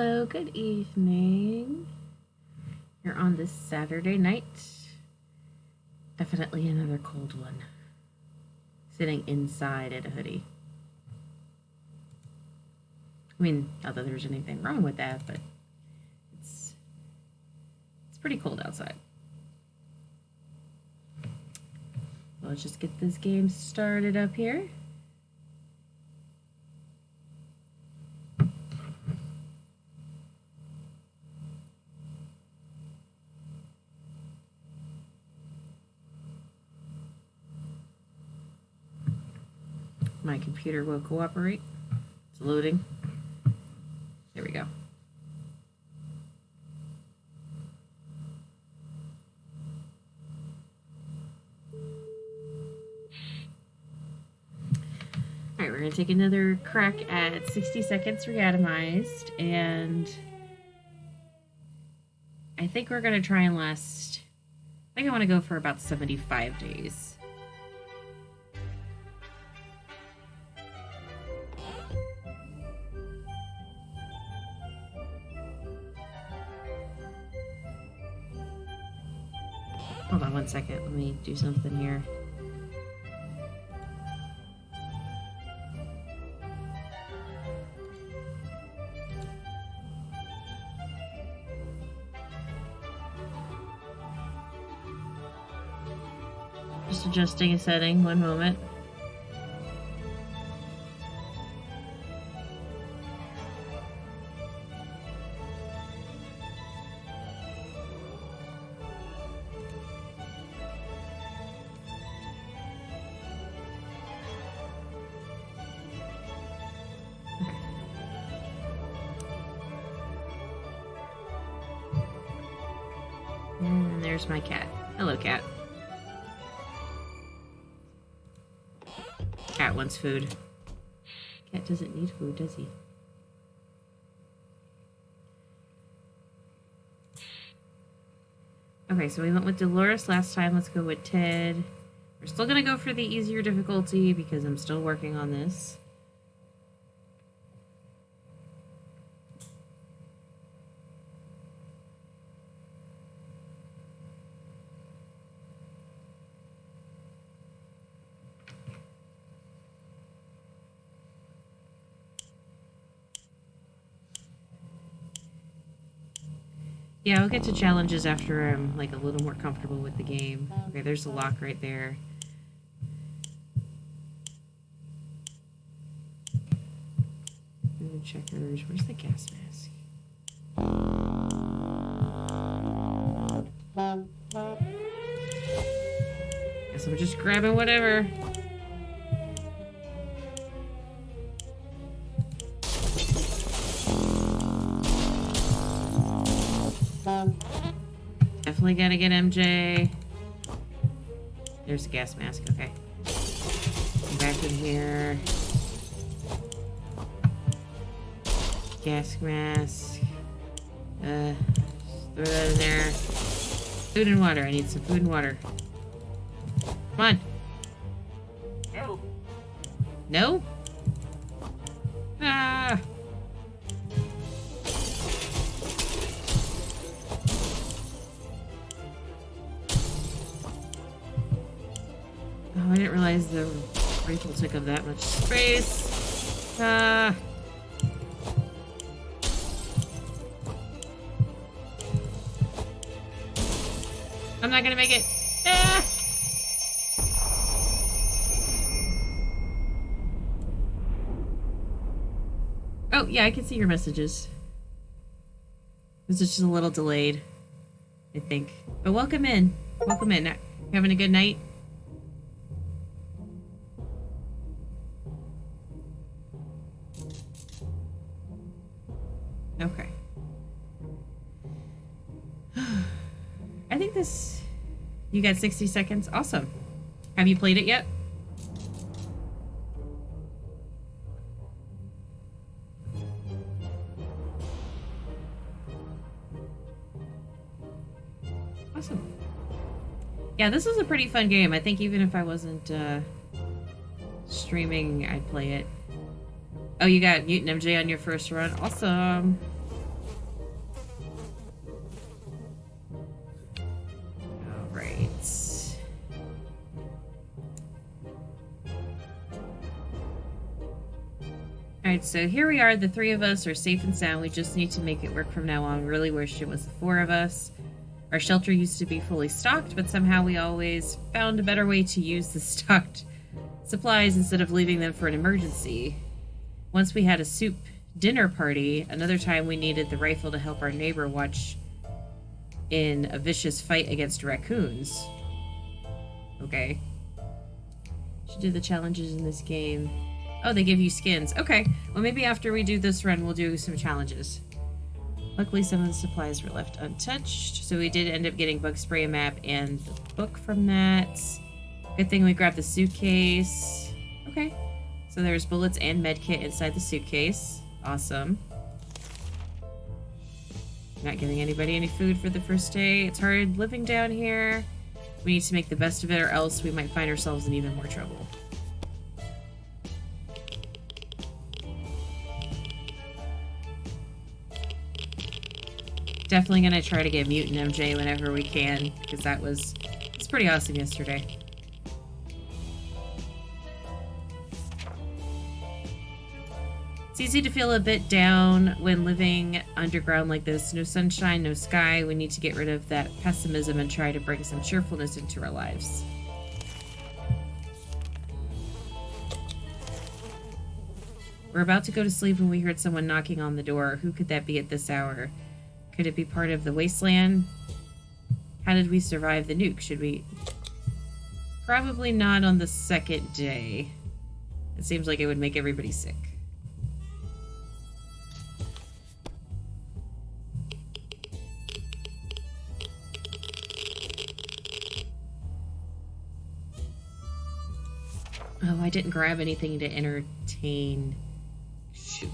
Hello, good evening. You're on this Saturday night. Definitely another cold one. Sitting inside in a hoodie. I mean, not that there's anything wrong with that, but it's pretty cold outside. Well, let's just get this game started up here. My computer will cooperate. It's loading. There we go. Alright, we're going to take another crack at 60 seconds Reatomized, and I think we're going to try and last, I think I want to go for about 75 days. Hold on one second, let me do something here. Just adjusting a setting, one moment. And there's my cat. Hello, cat. Cat wants food. Cat doesn't need food, does he? Okay, so we went with Dolores last time. Let's go with Ted. We're still gonna go for the easier difficulty because I'm still working on this. Yeah, I'll get to challenges after I'm like a little more comfortable with the game. Okay, there's a lock right there. Food checkers. Where's the gas mask? Guess I'm just grabbing whatever. Definitely gotta get MJ. There's a gas mask, okay. Come back in here. Gas mask. Throw that in there. Food and water. I need some food and water. Come on. No. No? Ah! Oh, I didn't realize the rifle took up that much space. I'm not gonna make it. Ah! Oh, yeah, I can see your messages. It was just a little delayed, I think. But welcome in. Welcome in. Having a good night? Okay. I think this... You got 60 seconds? Awesome. Have you played it yet? Awesome. Yeah, this is a pretty fun game. I think even if I wasn't streaming, I'd play it. Oh, you got Mutant MJ on your first run. Awesome. Alright, so here we are. The three of us are safe and sound. We just need to make it work from now on. Really wish it was the four of us. Our shelter used to be fully stocked, but somehow we always found a better way to use the stocked supplies instead of leaving them for an emergency. Once we had a soup dinner party. Another time we needed the rifle to help our neighbor watch in a vicious fight against raccoons. Okay. Should do the challenges in this game. Oh, they give you skins. Okay. Well, maybe after we do this run, we'll do some challenges. Luckily, some of the supplies were left untouched, so we did end up getting bug spray, a map, and the book from that. Good thing we grabbed the suitcase. Okay. So there's bullets and medkit inside the suitcase. Awesome. Not giving anybody any food for the first day. It's hard living down here. We need to make the best of it, or else we might find ourselves in even more trouble. Definitely gonna try to get Mutant MJ whenever we can, because it's pretty awesome yesterday. It's easy to feel a bit down when living underground like this. No sunshine, no sky. We need to get rid of that pessimism and try to bring some cheerfulness into our lives. We're about to go to sleep when we heard someone knocking on the door. Who could that be at this hour? Could it be part of the wasteland? How did we survive the nuke? Should we... Probably not on the second day. It seems like it would make everybody sick. Oh, I didn't grab anything to entertain. Shoot.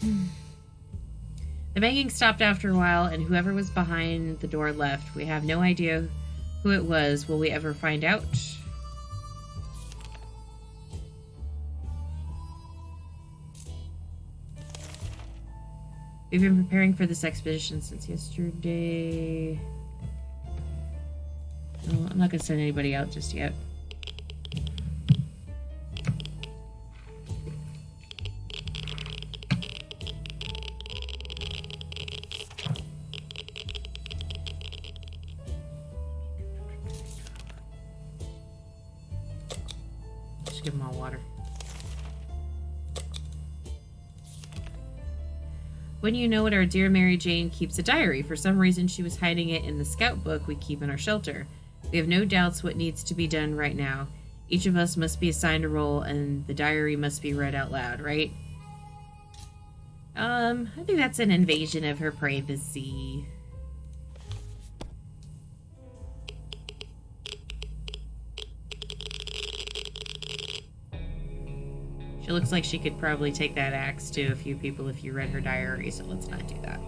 The banging stopped after a while, and whoever was behind the door left. We have no idea who it was. Will we ever find out? We've been preparing for this expedition since yesterday. No, I'm not going to send anybody out just yet. Just give them all water. Wouldn't you know it, our dear Mary Jane keeps a diary. For some reason, she was hiding it in the scout book we keep in our shelter. We have no doubts what needs to be done right now. Each of us must be assigned a role, and the diary must be read out loud, right? I think that's an invasion of her privacy. She looks like she could probably take that axe to a few people if you read her diary, so let's not do that.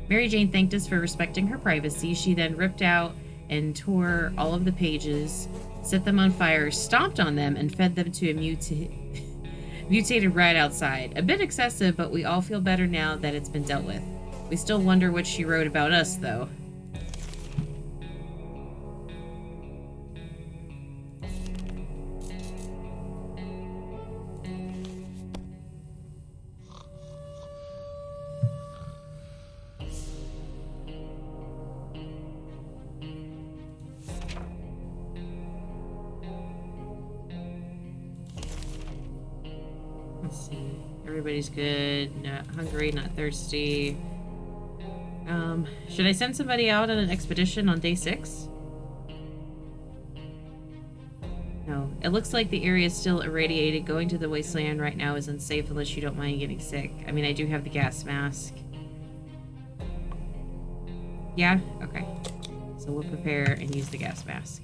Mary Jane thanked us for respecting her privacy. She then ripped out and tore all of the pages, set them on fire, stomped on them, and fed them to a mutated rat outside. A bit excessive, but we all feel better now that it's been dealt with. We still wonder what she wrote about us, though. Let's see. Everybody's good. Not hungry, not thirsty. Should I send somebody out on an expedition on day 6? No. It looks like the area is still irradiated. Going to the wasteland right now is unsafe unless you don't mind getting sick. I mean, I do have the gas mask. Yeah? Okay. So we'll prepare and use the gas mask.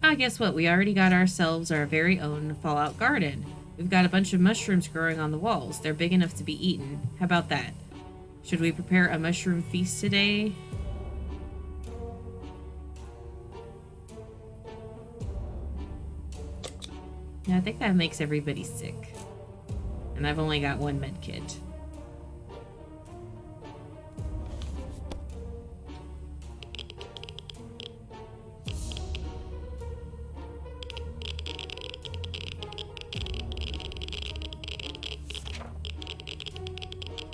Ah, guess what? We already got ourselves our very own Fallout garden. We've got a bunch of mushrooms growing on the walls. They're big enough to be eaten. How about that? Should we prepare a mushroom feast today? Yeah, I think that makes everybody sick. And I've only got one med kit.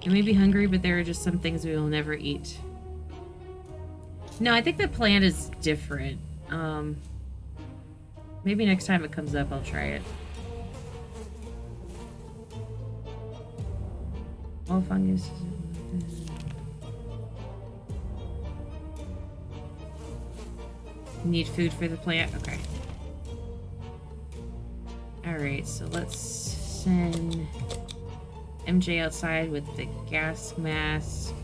I may be hungry, but there are just some things we will never eat. No, I think the plant is different. Maybe next time it comes up, I'll try it. All fungus. Need food for the plant? Okay. Alright, so let's send MJ outside with the gas mask.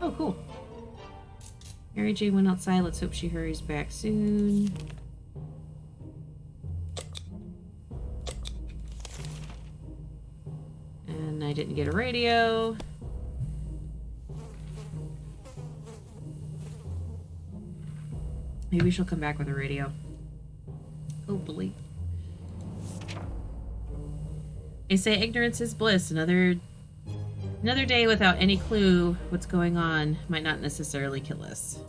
Oh, cool. Mary Jane went outside. Let's hope she hurries back soon. And I didn't get a radio. Maybe she'll come back with a radio. Hopefully. They say ignorance is bliss. Another day without any clue what's going on might not necessarily kill us.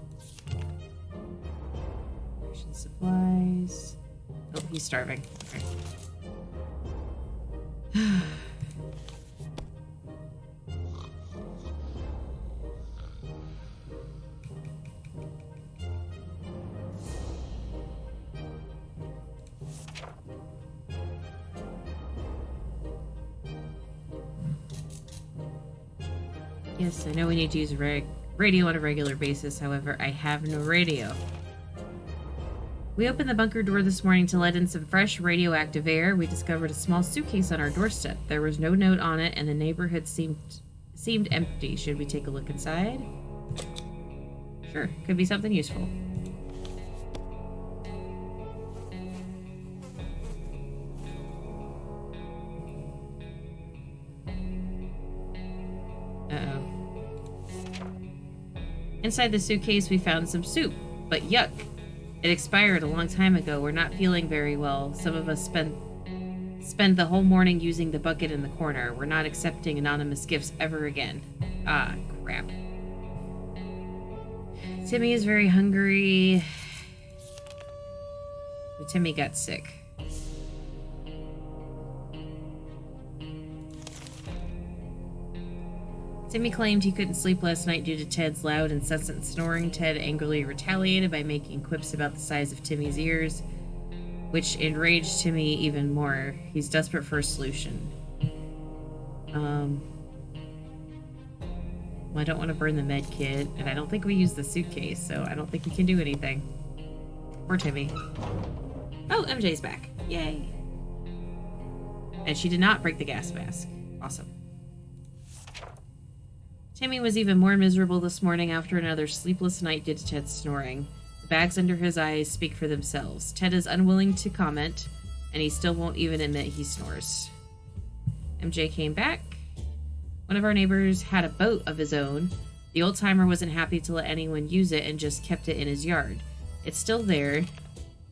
Ration supplies. Oh, he's starving. Okay. Yes, I know we need to use radio on a regular basis, however, I have no radio. We opened the bunker door this morning to let in some fresh radioactive air. We discovered a small suitcase on our doorstep. There was no note on it, and the neighborhood seemed empty. Should we take a look inside? Sure, could be something useful. Uh-oh. Inside the suitcase, we found some soup, but yuck. It expired a long time ago. We're not feeling very well. Some of us spend the whole morning using the bucket in the corner. We're not accepting anonymous gifts ever again. Ah, crap. Timmy is very hungry. But Timmy got sick. Timmy claimed he couldn't sleep last night due to Ted's loud, incessant snoring. Ted angrily retaliated by making quips about the size of Timmy's ears, which enraged Timmy even more. He's desperate for a solution. Well, I don't want to burn the med kit, and I don't think we used the suitcase, so I don't think we can do anything. Poor Timmy. Oh, MJ's back. Yay. And she did not break the gas mask. Awesome. Timmy was even more miserable this morning after another sleepless night due to Ted's snoring. The bags under his eyes speak for themselves. Ted is unwilling to comment, and he still won't even admit he snores. MJ came back. One of our neighbors had a boat of his own. The old-timer wasn't happy to let anyone use it and just kept it in his yard. It's still there,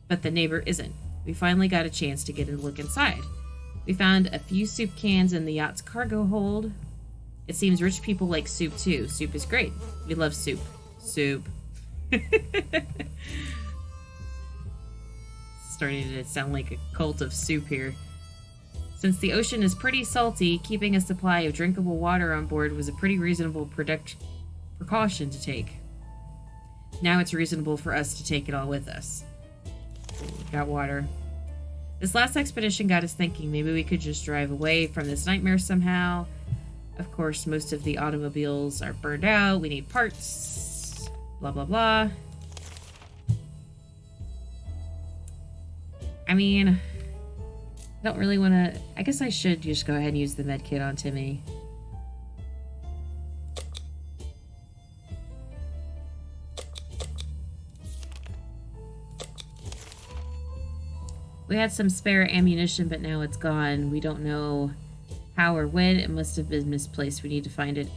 but the neighbor isn't. We finally got a chance to get a look inside. We found a few soup cans in the yacht's cargo hold. It seems rich people like soup too. Soup is great. We love soup. Soup. Starting to sound like a cult of soup here. Since the ocean is pretty salty, keeping a supply of drinkable water on board was a pretty reasonable precaution to take. Now it's reasonable for us to take it all with us. We've got water. This last expedition got us thinking maybe we could just drive away from this nightmare somehow. Of course, most of the automobiles are burned out. We need parts. Blah, blah, blah. I mean, I don't really want to... I guess I should just go ahead and use the med kit on Timmy. We had some spare ammunition, but now it's gone. We don't know how or when. It must have been misplaced. We need to find it.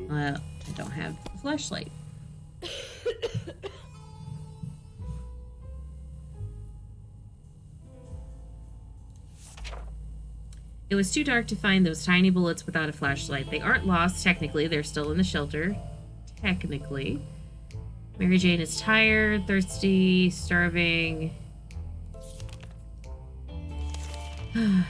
I don't have a flashlight. It was too dark to find those tiny bullets without a flashlight. They aren't lost, technically. They're still in the shelter. Technically. Mary Jane is tired, thirsty, starving. I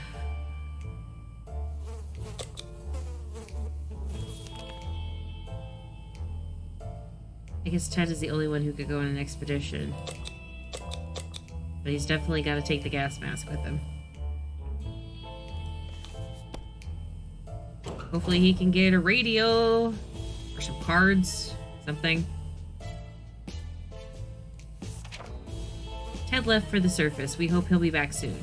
guess Ted is the only one who could go on an expedition. But he's definitely got to take the gas mask with him. Hopefully he can get a radio or some cards, something. Ted left for the surface. We hope he'll be back soon.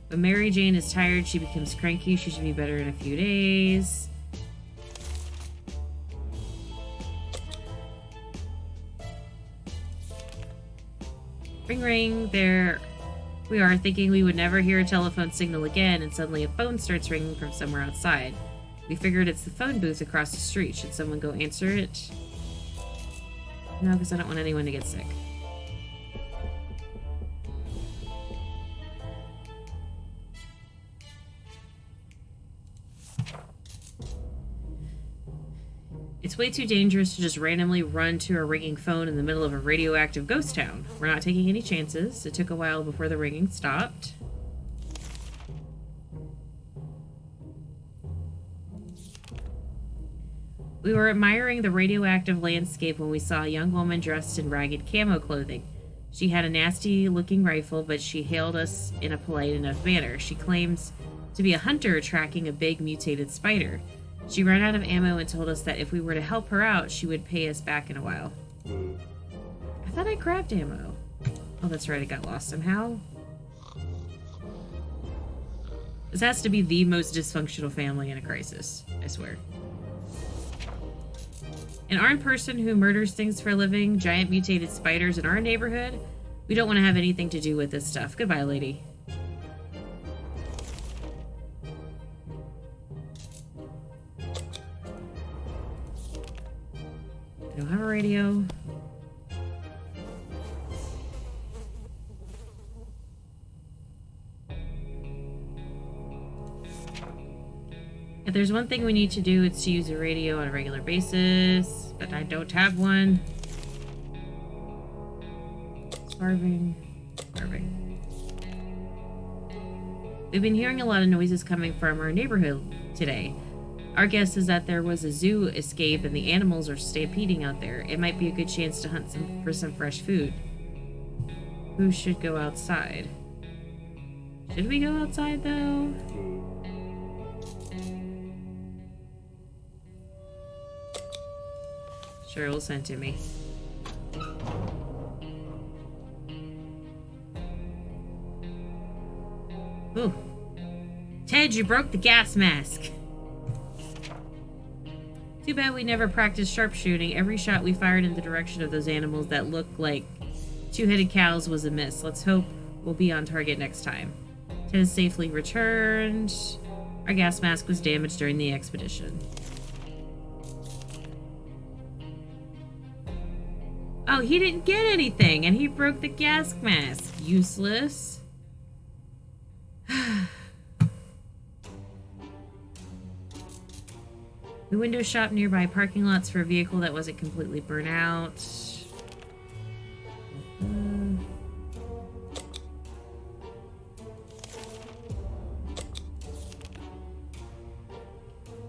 When Mary Jane is tired, she becomes cranky. She should be better in a few days. Ring ring, there we are, thinking we would never hear a telephone signal again, and suddenly a phone starts ringing from somewhere outside. We figured it's the phone booth across the street. Should someone go answer it? No, because I don't want anyone to get sick. It's way too dangerous to just randomly run to a ringing phone in the middle of a radioactive ghost town. We're not taking any chances. It took a while before the ringing stopped. We were admiring the radioactive landscape when we saw a young woman dressed in ragged camo clothing. She had a nasty-looking rifle, but she hailed us in a polite enough manner. She claims to be a hunter tracking a big mutated spider. She ran out of ammo and told us that if we were to help her out, she would pay us back in a while. I thought I grabbed ammo. Oh, that's right, it got lost somehow. This has to be the most dysfunctional family in a crisis, I swear. An armed person who murders things for a living, giant mutated spiders in our neighborhood? We don't want to have anything to do with this stuff. Goodbye, lady. I don't have a radio. If there's one thing we need to do, it's to use a radio on a regular basis, but I don't have one. Starving. We've been hearing a lot of noises coming from our neighborhood today. Our guess is that there was a zoo escape and the animals are stampeding out there. It might be a good chance to hunt for some fresh food. Who should go outside? Should we go outside, though? Sure, will send to me. Ooh. Ted, you broke the gas mask. Too bad we never practiced sharpshooting. Every shot we fired in the direction of those animals that looked like two-headed cows was a miss. Let's hope we'll be on target next time. Ted is safely returned. Our gas mask was damaged during the expedition. Oh, he didn't get anything, and he broke the gas mask. Useless. We window shop nearby parking lots for a vehicle that wasn't completely burnt out.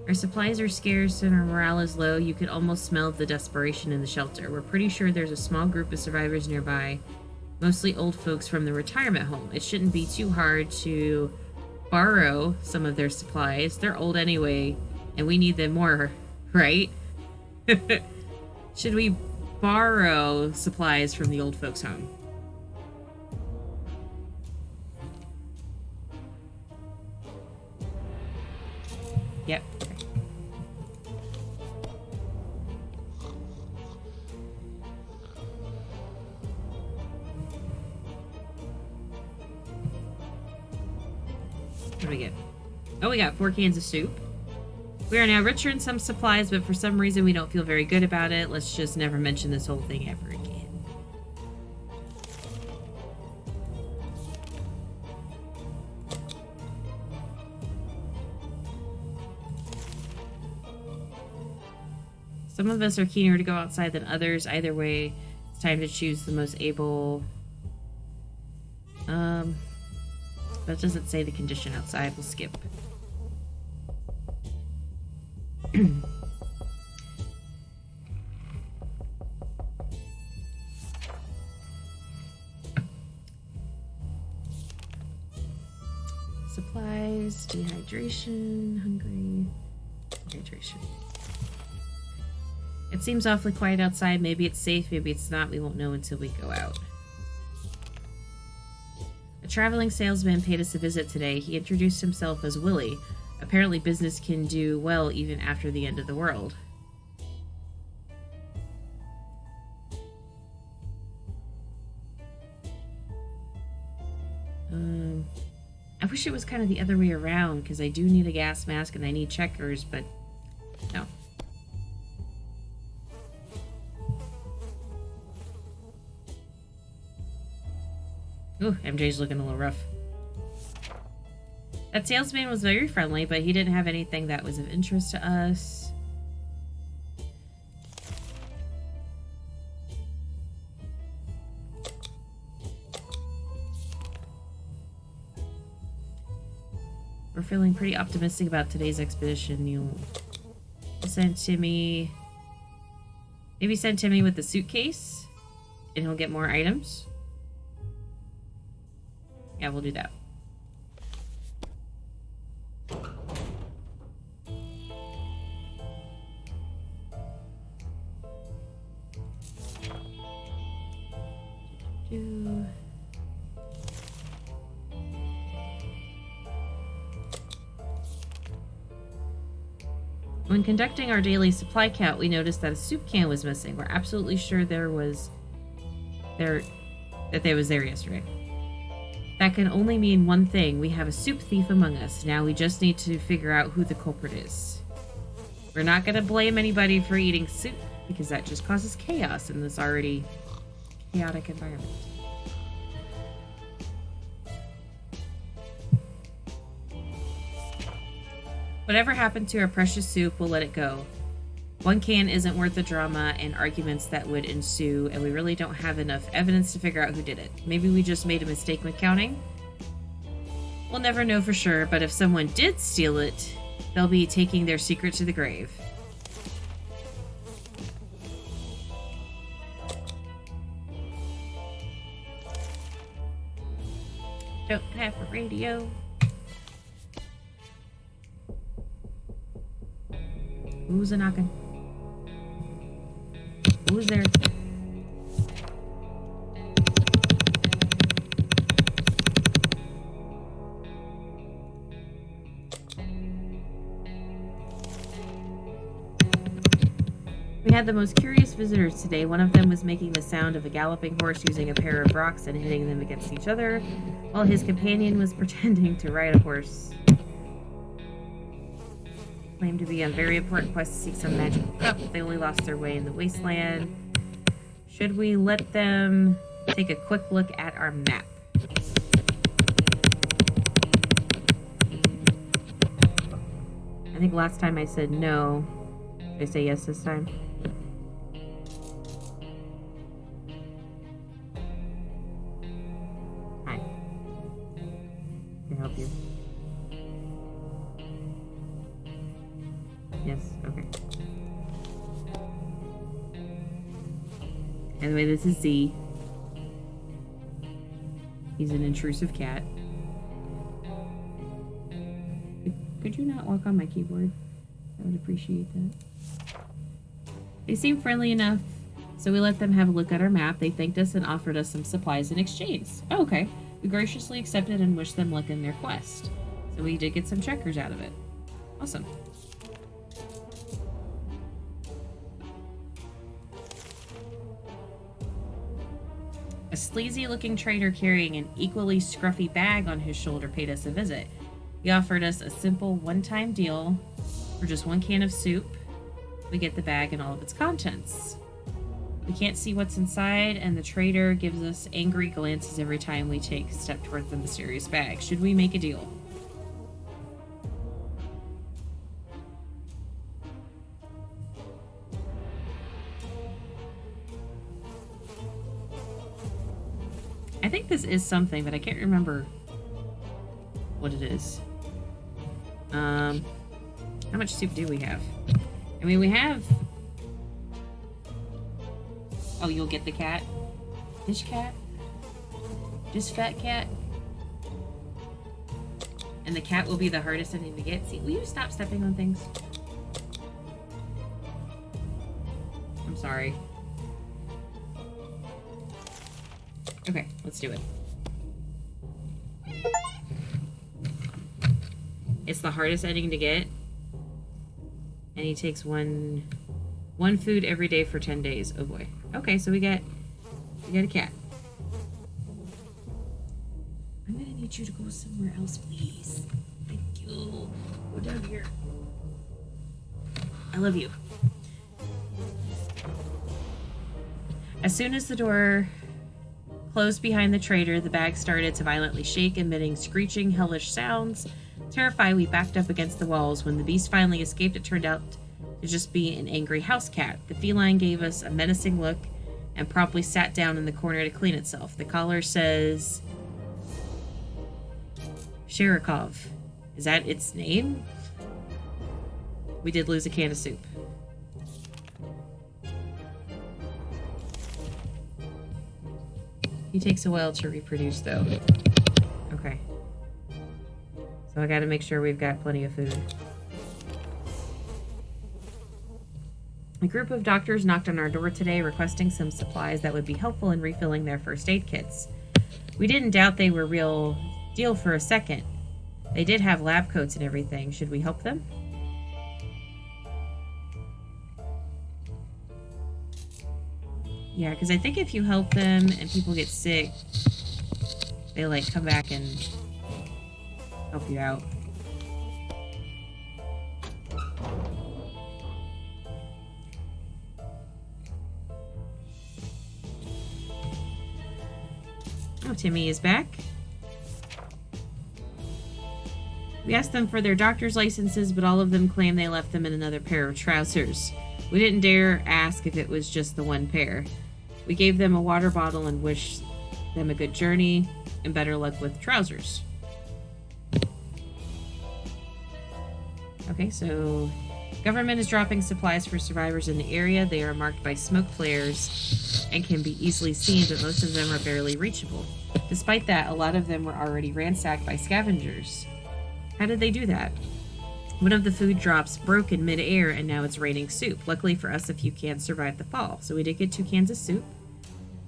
Our supplies are scarce and our morale is low. You could almost smell the desperation in the shelter. We're pretty sure there's a small group of survivors nearby, mostly old folks from the retirement home. It shouldn't be too hard to borrow some of their supplies. They're old anyway, and we need them more, right? Should we borrow supplies from the old folks' home? Yep. What do we get? Oh, we got 4 cans of soup. We are now richer in some supplies, but for some reason we don't feel very good about it. Let's just never mention this whole thing ever again. Some of us are keener to go outside than others. Either way, it's time to choose the most able. That doesn't say the condition outside. We'll skip. Supplies, dehydration, hungry, dehydration. It seems awfully quiet outside. Maybe it's safe, maybe it's not. We won't know until we go out. A traveling salesman paid us a visit today. He introduced himself as Willie. Apparently business can do well even after the end of the world. I wish it was kind of the other way around, because I do need a gas mask and I need checkers, but no. Ooh, MJ's looking a little rough. That salesman was very friendly, but he didn't have anything that was of interest to us. We're feeling pretty optimistic about today's expedition. You'll send Timmy... Maybe send Timmy with the suitcase, and he'll get more items. Yeah, we'll do that. When conducting our daily supply count, we noticed that a soup can was missing. We're absolutely sure that they was there yesterday. That can only mean one thing. We have a soup thief among us. Now we just need to figure out who the culprit is. We're not going to blame anybody for eating soup, because that just causes chaos in this already chaotic environment. Whatever happened to our precious soup, we'll let it go. One can isn't worth the drama and arguments that would ensue, and we really don't have enough evidence to figure out who did it. Maybe we just made a mistake when counting? We'll never know for sure, but if someone did steal it, they'll be taking their secret to the grave. Don't have a radio. Who's a knocking? Who's there? We had the most curious visitors today. One of them was making the sound of a galloping horse using a pair of rocks and hitting them against each other, while his companion was pretending to ride a horse. Claimed to be on a very important quest to seek some magical cup. They only lost their way in the wasteland. Should we let them take a quick look at our map? I think last time I said no. Should I say yes this time? Hi. Can I help you? Yes, okay. Anyway, this is Z. He's an intrusive cat. Could you not walk on my keyboard? I would appreciate that. They seem friendly enough, so we let them have a look at our map. They thanked us and offered us some supplies in exchange. Oh, okay. We graciously accepted and wished them luck in their quest. So we did get some checkers out of it. Awesome. A sleazy-looking trader carrying an equally scruffy bag on his shoulder paid us a visit. He offered us a simple one-time deal for just one can of soup. We get the bag and all of its contents. We can't see what's inside, and the trader gives us angry glances every time we take a step toward the mysterious bag. Should we make a deal? I think this is something, but I can't remember what it is. How much soup do we have? I mean, we have... Oh, you'll get the cat? This cat? This fat cat? And the cat will be the hardest thing to get. See, will you stop stepping on things? I'm sorry. Okay, let's do it. It's the hardest ending to get. And he takes one food every day for 10 days. Oh boy. Okay, so we got a cat. I'm gonna need you to go somewhere else, please. Thank you. Go down here. I love you. As soon as the door closed behind the trader, the bag started to violently shake, emitting screeching, hellish sounds. Terrified, we backed up against the walls. When the beast finally escaped, it turned out to just be an angry house cat. The feline gave us a menacing look and promptly sat down in the corner to clean itself. The collar says... Sherikov. Is that its name? We did lose a can of soup. He takes a while to reproduce, though. Okay. So I gotta make sure we've got plenty of food. A group of doctors knocked on our door today requesting some supplies that would be helpful in refilling their first aid kits. We didn't doubt they were real deal for a second. They did have lab coats and everything. Should we help them? Yeah, because I think if you help them and people get sick, they, like, come back and help you out. Oh, Timmy is back. We asked them for their doctor's licenses, but all of them claim they left them in another pair of trousers. We didn't dare ask if it was just the one pair. We gave them a water bottle and wished them a good journey and better luck with trousers. Okay, so government is dropping supplies for survivors in the area. They are marked by smoke flares and can be easily seen, but most of them are barely reachable. Despite that, a lot of them were already ransacked by scavengers. How did they do that? One of the food drops broke in mid-air, and now it's raining soup. Luckily for us, a few cans survived the fall. So we did get 2 cans of soup.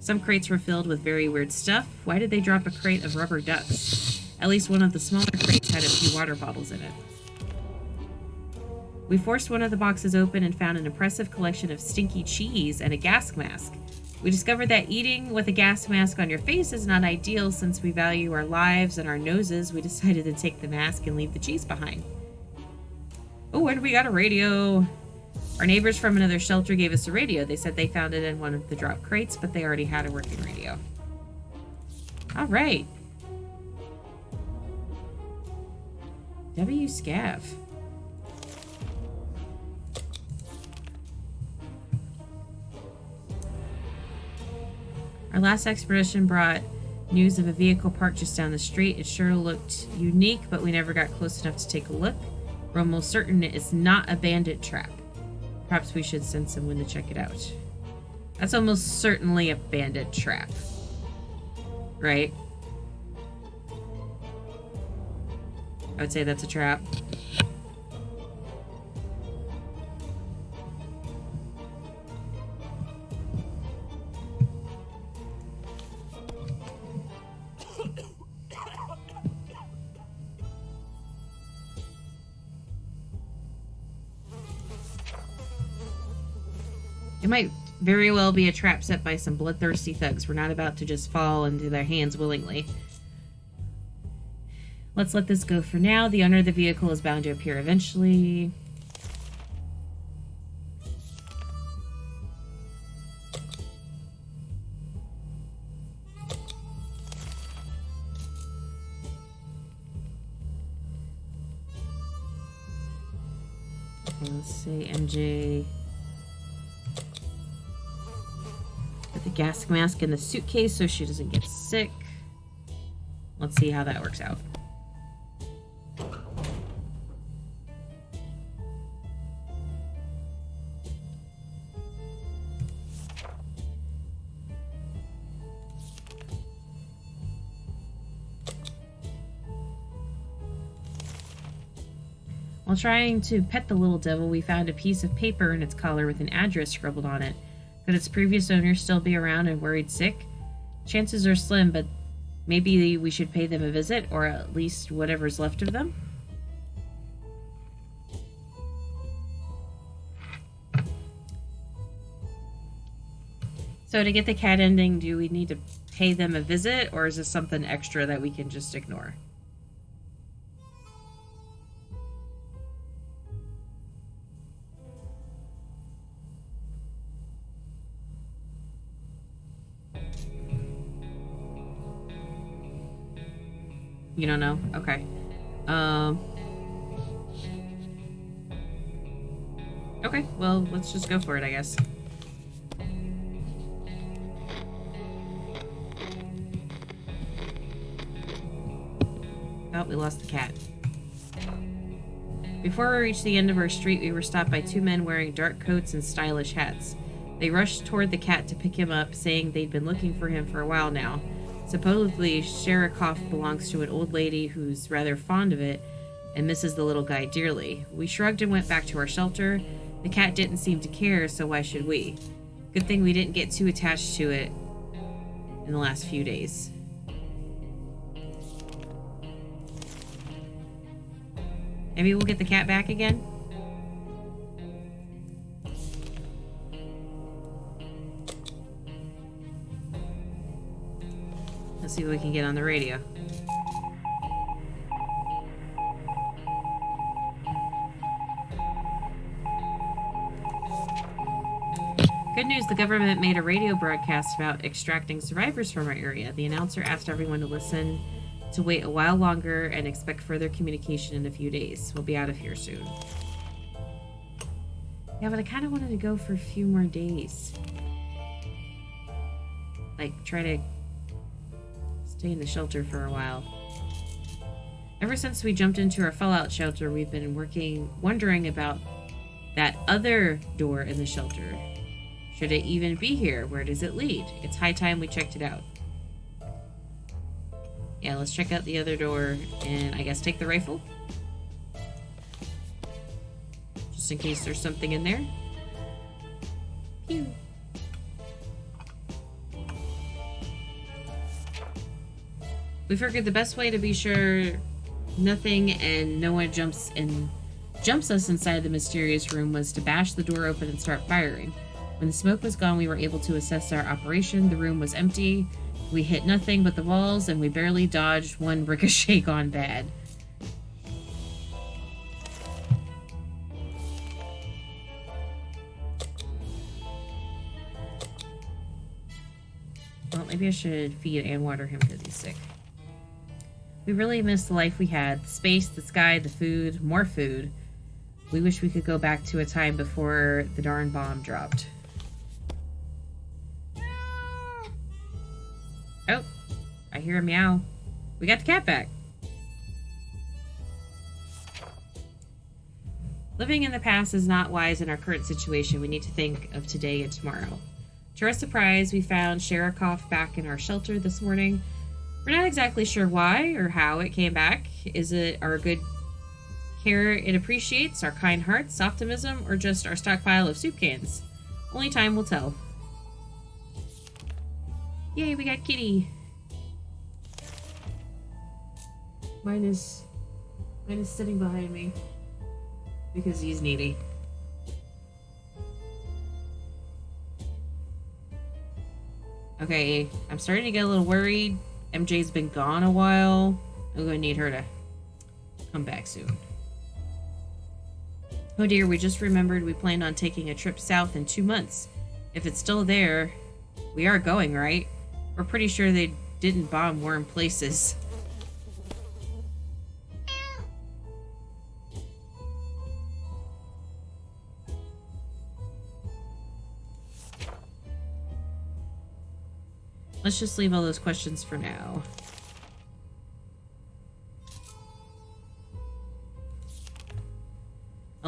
Some crates were filled with very weird stuff. Why did they drop a crate of rubber ducks? At least one of the smaller crates had a few water bottles in it. We forced one of the boxes open and found an impressive collection of stinky cheese and a gas mask. We discovered that eating with a gas mask on your face is not ideal. Since we value our lives and our noses, we decided to take the mask and leave the cheese behind. Oh, and we got a radio. Our neighbors from another shelter gave us a radio. They said they found it in one of the drop crates, but they already had a working radio. All right. W. Scav. Our last expedition brought news of a vehicle parked just down the street. It sure looked unique, but we never got close enough to take a look. We're almost certain it is not a bandit trap. Perhaps we should send someone to check it out. That's almost certainly a bandit trap. Right? I would say that's a trap. It might very well be a trap set by some bloodthirsty thugs. We're not about to just fall into their hands willingly. Let's let this go for now. The owner of the vehicle is bound to appear eventually. Okay, let's say MJ... Put the gas mask in the suitcase so she doesn't get sick. Let's see how that works out. While trying to pet the little devil, we found a piece of paper in its collar with an address scribbled on it. Could its previous owner still be around and worried sick? Chances are slim, but maybe we should pay them a visit, or at least whatever's left of them. So to get the cat ending, do we need to pay them a visit, or is this something extra that we can just ignore? You don't know? Okay. Okay, well, let's just go for it, I guess. Oh, we lost the cat. Before we reached the end of our street, we were stopped by two men wearing dark coats and stylish hats. They rushed toward the cat to pick him up, saying they'd been looking for him for a while now. Supposedly, Sherikoff belongs to an old lady who's rather fond of it and misses the little guy dearly. We shrugged and went back to our shelter. The cat didn't seem to care, so why should we? Good thing we didn't get too attached to it in the last few days. Maybe we'll get the cat back again? Let's see what we can get on the radio. Good news, the government made a radio broadcast about extracting survivors from our area. The announcer asked everyone to listen, to wait a while longer, and expect further communication in a few days. We'll be out of here soon. Yeah, but I kind of wanted to go for a few more days. Like, try to stay in the shelter for a while. Ever since we jumped into our fallout shelter, we've been wondering about that other door in the shelter. Should it even be here? Where does it lead? It's high time we checked it out. Yeah, let's check out the other door and I guess take the rifle. Just in case there's something in there. Pew. We figured the best way to be sure nothing and no one jumps us inside the mysterious room was to bash the door open and start firing. When the smoke was gone, we were able to assess our operation. The room was empty. We hit nothing but the walls, and we barely dodged one ricochet gone bad. Well, maybe I should feed and water him because he's sick. We really miss the life we had. The space, the sky, the food, more food. We wish we could go back to a time before the darn bomb dropped. Oh, I hear a meow. We got the cat back. Living in the past is not wise in our current situation. We need to think of today and tomorrow. To our surprise, we found Sherikoff back in our shelter this morning. We're not exactly sure why or how it came back. Is it our good care it appreciates, our kind hearts, optimism, or just our stockpile of soup cans? Only time will tell. Yay, we got Kitty. Mine is sitting behind me because he's needy. Okay, I'm starting to get a little worried. MJ's been gone a while. I'm going to need her to come back soon. Oh dear, we just remembered we planned on taking a trip south in 2 months. If it's still there, we are going, right? We're pretty sure they didn't bomb warm places. Let's just leave all those questions for now.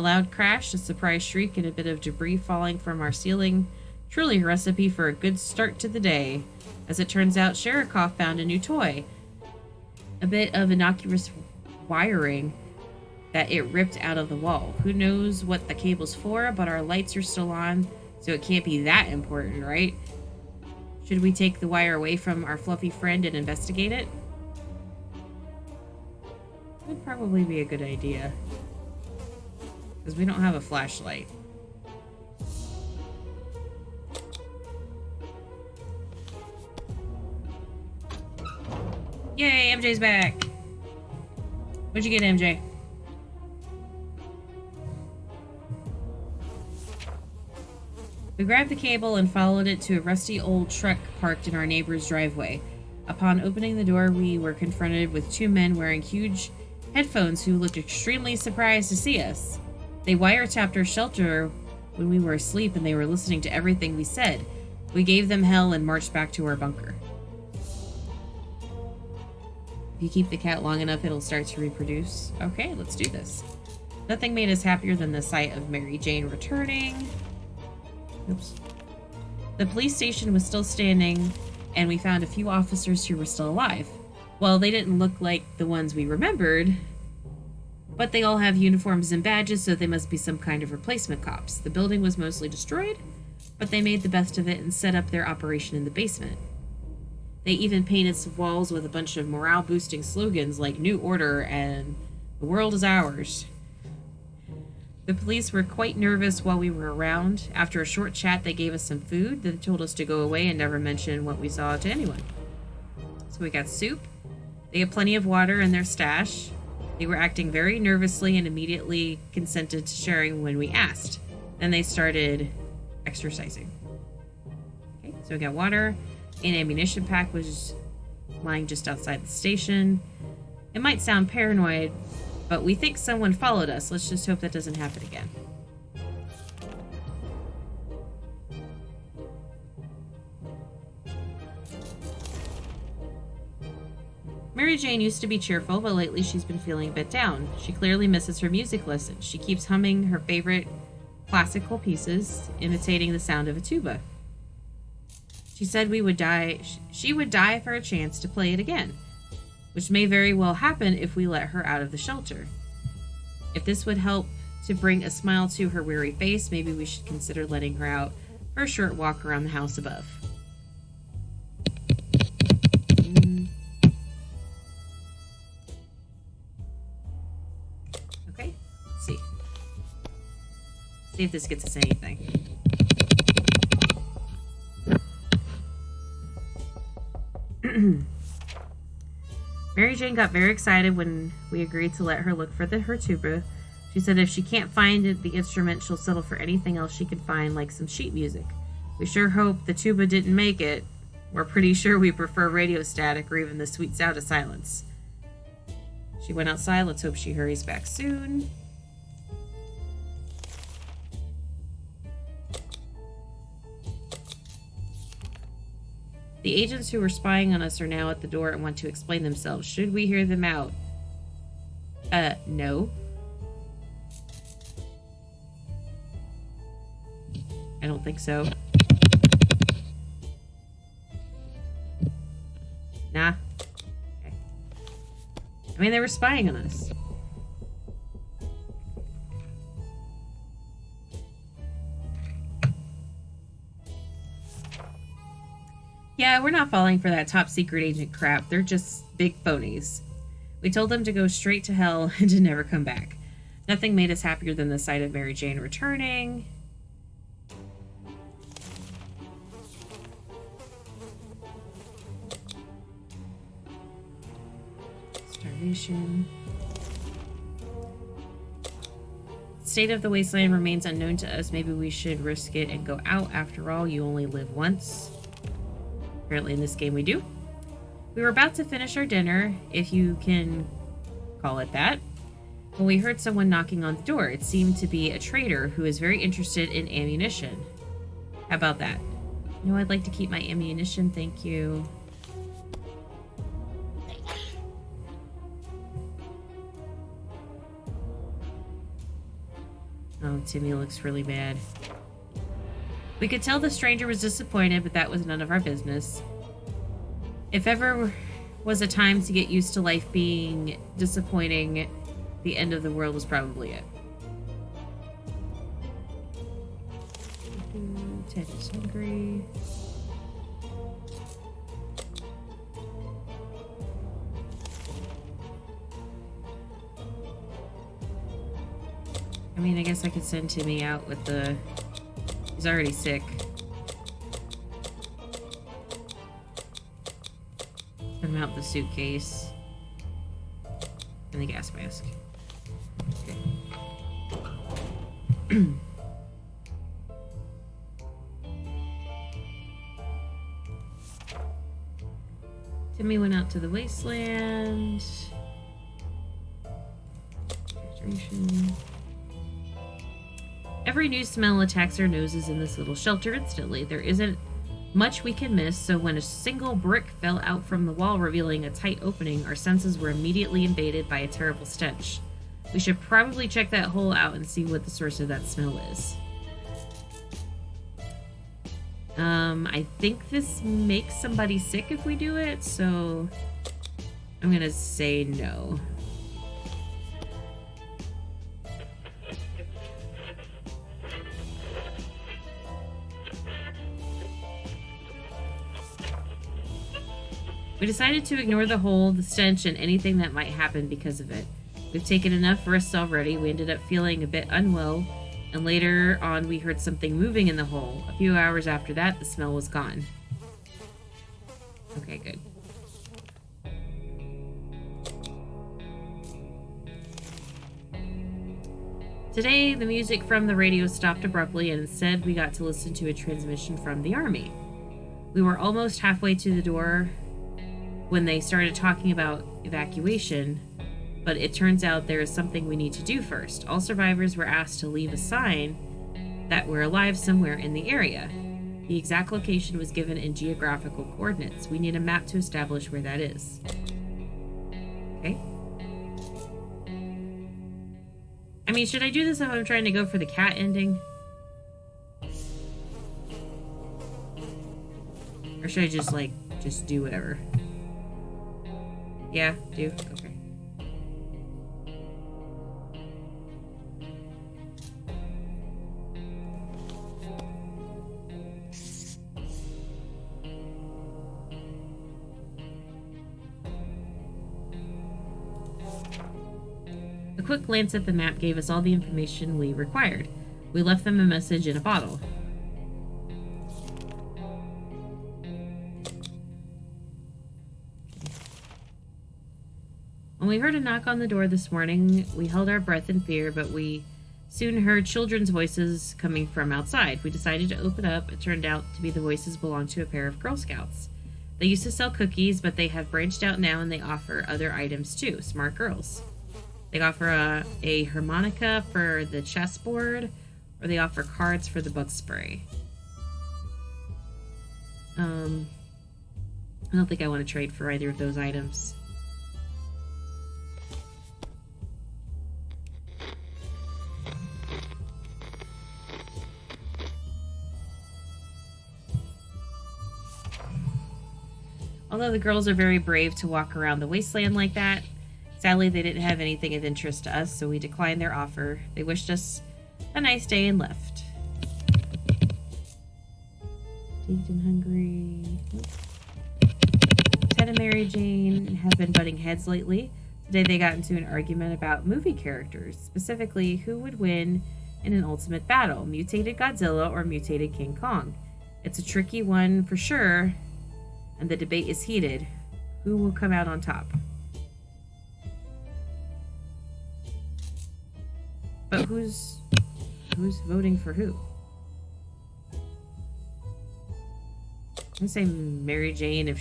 A loud crash, a surprise shriek, and a bit of debris falling from our ceiling. Truly a recipe for a good start to the day. As it turns out, Sherikov found a new toy. A bit of innocuous wiring that it ripped out of the wall. Who knows what the cable's for, but our lights are still on, so it can't be that important, right? Should we take the wire away from our fluffy friend and investigate it? Would probably be a good idea. Because we don't have a flashlight. Yay, MJ's back! What'd you get, MJ? We grabbed the cable and followed it to a rusty old truck parked in our neighbor's driveway. Upon opening the door, we were confronted with two men wearing huge headphones who looked extremely surprised to see us. They wiretapped our shelter when we were asleep, and they were listening to everything we said. We gave them hell and marched back to our bunker. If you keep the cat long enough, it'll start to reproduce. Okay, let's do this. Nothing made us happier than the sight of Mary Jane returning. Oops. The police station was still standing, and we found a few officers who were still alive. Well, they didn't look like the ones we remembered, but they all have uniforms and badges, so they must be some kind of replacement cops. The building was mostly destroyed, but they made the best of it and set up their operation in the basement. They even painted some walls with a bunch of morale-boosting slogans like New Order and The World is Ours. The police were quite nervous while we were around. After a short chat, they gave us some food. They told us to go away and never mention what we saw to anyone. So we got soup. They had plenty of water in their stash. They were acting very nervously and immediately consented to sharing when we asked. Then they started exercising. Okay, so we got water. An ammunition pack was lying just outside the station. It might sound paranoid, but we think someone followed us. Let's just hope that doesn't happen again. Mary Jane used to be cheerful, but lately she's been feeling a bit down. She clearly misses her music lessons. She keeps humming her favorite classical pieces, imitating the sound of a tuba. She said she would die for a chance to play it again, which may very well happen if we let her out of the shelter. If this would help to bring a smile to her weary face, maybe we should consider letting her out for a short walk around the house above. Okay, let's see. See if this gets us anything. Mary Jane got very excited when we agreed to let her look for her tuba. She said if she can't find the instrument, she'll settle for anything else she can find, like some sheet music. We sure hope the tuba didn't make it. We're pretty sure we prefer radio static or even the sweet sound of silence. She went outside. Let's hope she hurries back soon. The agents who were spying on us are now at the door and want to explain themselves. Should we hear them out? No. I don't think so. Nah. Okay. I mean, they were spying on us. Yeah, we're not falling for that top secret agent crap. They're just big phonies. We told them to go straight to hell and to never come back. Nothing made us happier than the sight of Mary Jane returning. Starvation. State of the wasteland remains unknown to us. Maybe we should risk it and go out. After all, you only live once. Apparently in this game we do. We were about to finish our dinner, if you can call it that, when we heard someone knocking on the door. It seemed to be a trader who is very interested in ammunition. How about that? No, I'd like to keep my ammunition, thank you. Oh, Timmy looks really bad. We could tell the stranger was disappointed, but that was none of our business. If ever was a time to get used to life being disappointing, the end of the world was probably it. Ted is hungry. I mean, I guess I could send Timmy out with the... He's already sick. Send him out the suitcase. And the gas mask. Okay. Timmy went out to the wasteland. Hydration. Every new smell attacks our noses in this little shelter instantly. There isn't much we can miss, so when a single brick fell out from the wall revealing a tight opening, our senses were immediately invaded by a terrible stench. We should probably check that hole out and see what the source of that smell is. I think this makes somebody sick if we do it, so I'm gonna say no. We decided to ignore the hole, the stench, and anything that might happen because of it. We've taken enough risks already. We ended up feeling a bit unwell, and later on we heard something moving in the hole. A few hours after that, the smell was gone. Okay, good. Today, the music from the radio stopped abruptly, and instead we got to listen to a transmission from the army. We were almost halfway to the door when they started talking about evacuation, but it turns out there is something we need to do first. All survivors were asked to leave a sign that we're alive somewhere in the area. The exact location was given in geographical coordinates. We need a map to establish where that is. Okay. I mean, should I do this if I'm trying to go for the cat ending? Or should I just, like, just do whatever? Yeah, do? Okay. A quick glance at the map gave us all the information we required. We left them a message in a bottle. When we heard a knock on the door this morning, we held our breath in fear, but we soon heard children's voices coming from outside. We decided to open up. It turned out to be the voices belonged to a pair of Girl Scouts. They used to sell cookies, but they have branched out now and they offer other items too. Smart girls. They offer a harmonica for the chessboard, or they offer cards for the bug spray. I don't think I want to trade for either of those items. Although the girls are very brave to walk around the wasteland like that, sadly they didn't have anything of interest to us, so we declined their offer. They wished us a nice day and left. Fatigued and hungry. Ted and Mary Jane have been butting heads lately. Today they got into an argument about movie characters, specifically who would win in an ultimate battle, mutated Godzilla or mutated King Kong. It's a tricky one for sure, and the debate is heated. Who will come out on top? But who's voting for who? I'm gonna say Mary Jane.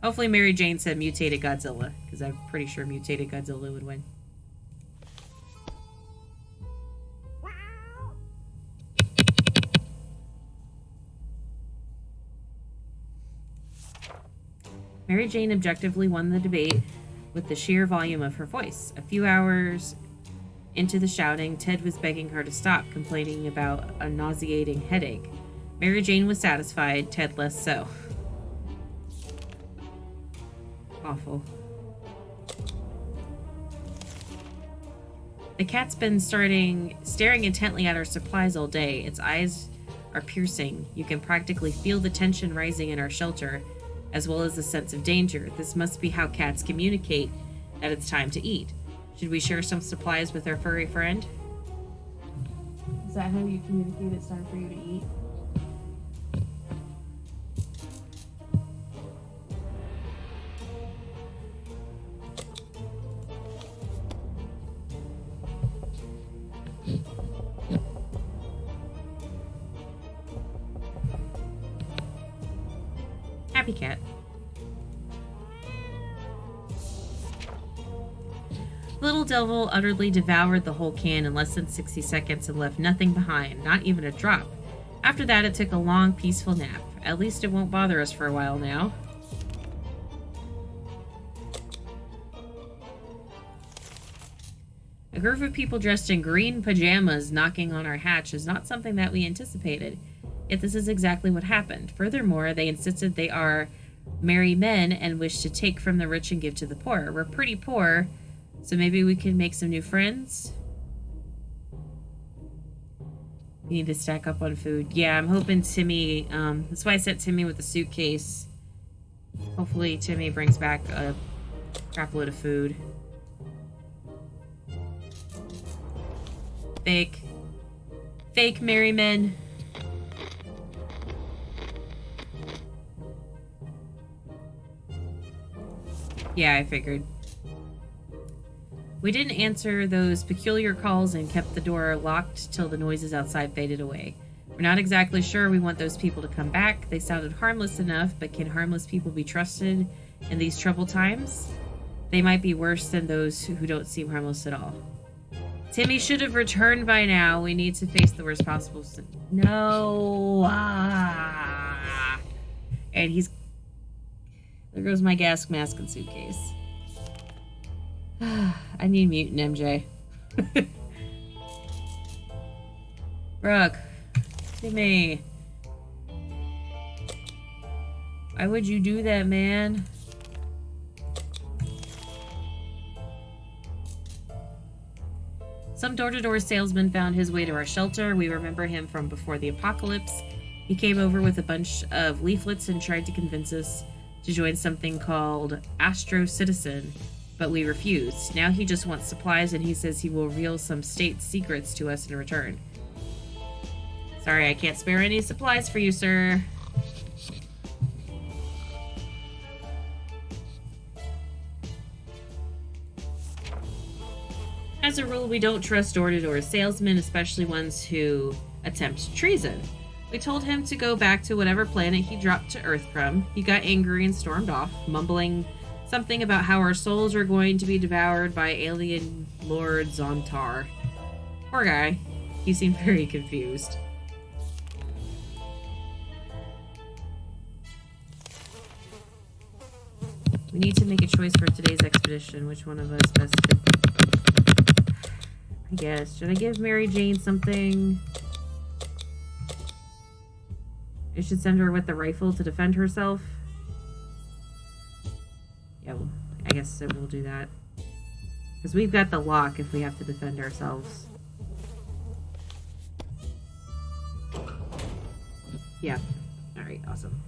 Hopefully Mary Jane said mutated Godzilla, because I'm pretty sure mutated Godzilla would win. Mary Jane objectively won the debate with the sheer volume of her voice. A few hours Into the shouting, Ted was begging her to stop, complaining about a nauseating headache. Mary Jane was satisfied, Ted less so. Awful. The cat's been staring intently at our supplies all day. Its eyes are piercing. You can practically feel the tension rising in our shelter, as well as the sense of danger. This must be how cats communicate that it's time to eat. Should we share some supplies with our furry friend? Is that how you communicate it's time for you to eat? Happy cat. Little Devil utterly devoured the whole can in less than 60 seconds and left nothing behind, not even a drop. After that, it took a long, peaceful nap. At least it won't bother us for a while now. A group of people dressed in green pajamas knocking on our hatch is not something that we anticipated. Yet this is exactly what happened. Furthermore, they insisted they are merry men and wish to take from the rich and give to the poor. We're pretty poor, so maybe we can make some new friends? We need to stack up on food. Yeah, I'm hoping Timmy, that's why I sent Timmy with the suitcase. Hopefully Timmy brings back a crap load of food. Fake. Fake merry men. Yeah, I figured. We didn't answer those peculiar calls and kept the door locked till the noises outside faded away. We're not exactly sure we want those people to come back. They sounded harmless enough, but can harmless people be trusted in these troubled times? They might be worse than those who don't seem harmless at all. Timmy should have returned by now. We need to face the worst possible... No! And he's... There goes my gas mask and suitcase. I need mutant MJ. Brooke. Timmy. Why would you do that, man? Some door-to-door salesman found his way to our shelter. We remember him from before the apocalypse. He came over with a bunch of leaflets and tried to convince us to join something called Astro Citizen, but we refused. Now he just wants supplies, and he says he will reveal some state secrets to us in return. Sorry, I can't spare any supplies for you, sir. As a rule, we don't trust door-to-door salesmen, especially ones who attempt treason. We told him to go back to whatever planet he dropped to Earth from. He got angry and stormed off, mumbling something about how our souls are going to be devoured by alien Lord Zontar. Poor guy. He seemed very confused. We need to make a choice for today's expedition. Which one of us best fit? I guess. Should I give Mary Jane something? I should send her with the rifle to defend herself. Yeah, well, I guess we'll do that. Because we've got the lock if we have to defend ourselves. Yeah. Alright, awesome.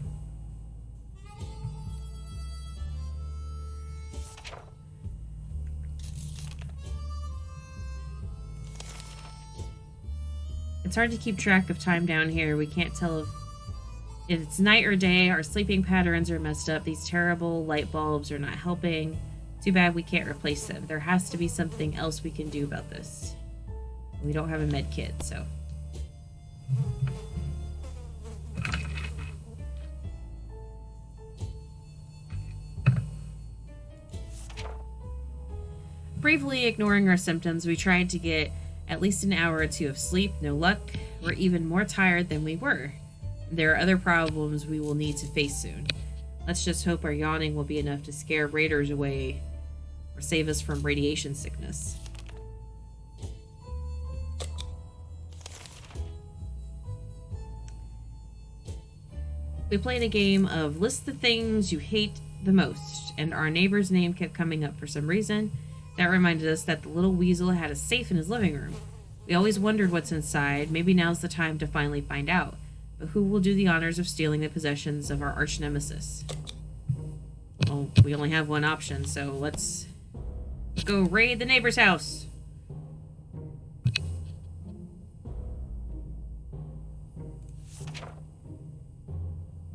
It's hard to keep track of time down here. We can't tell if it's night or day. Our sleeping patterns are messed up. These terrible light bulbs are not helping. Too bad we can't replace them. There has to be something else we can do about this. We don't have a med kit, so... Bravely ignoring our symptoms, we tried to get at least an hour or two of sleep. No luck. We're even more tired than we were. There are other problems we will need to face soon. Let's just hope our yawning will be enough to scare raiders away or save us from radiation sickness. We played a game of list the things you hate the most, and our neighbor's name kept coming up for some reason. That reminded us that the little weasel had a safe in his living room. We always wondered what's inside. Maybe now's the time to finally find out. But who will do the honors of stealing the possessions of our arch nemesis? Well, we only have one option, so let's go raid the neighbor's house.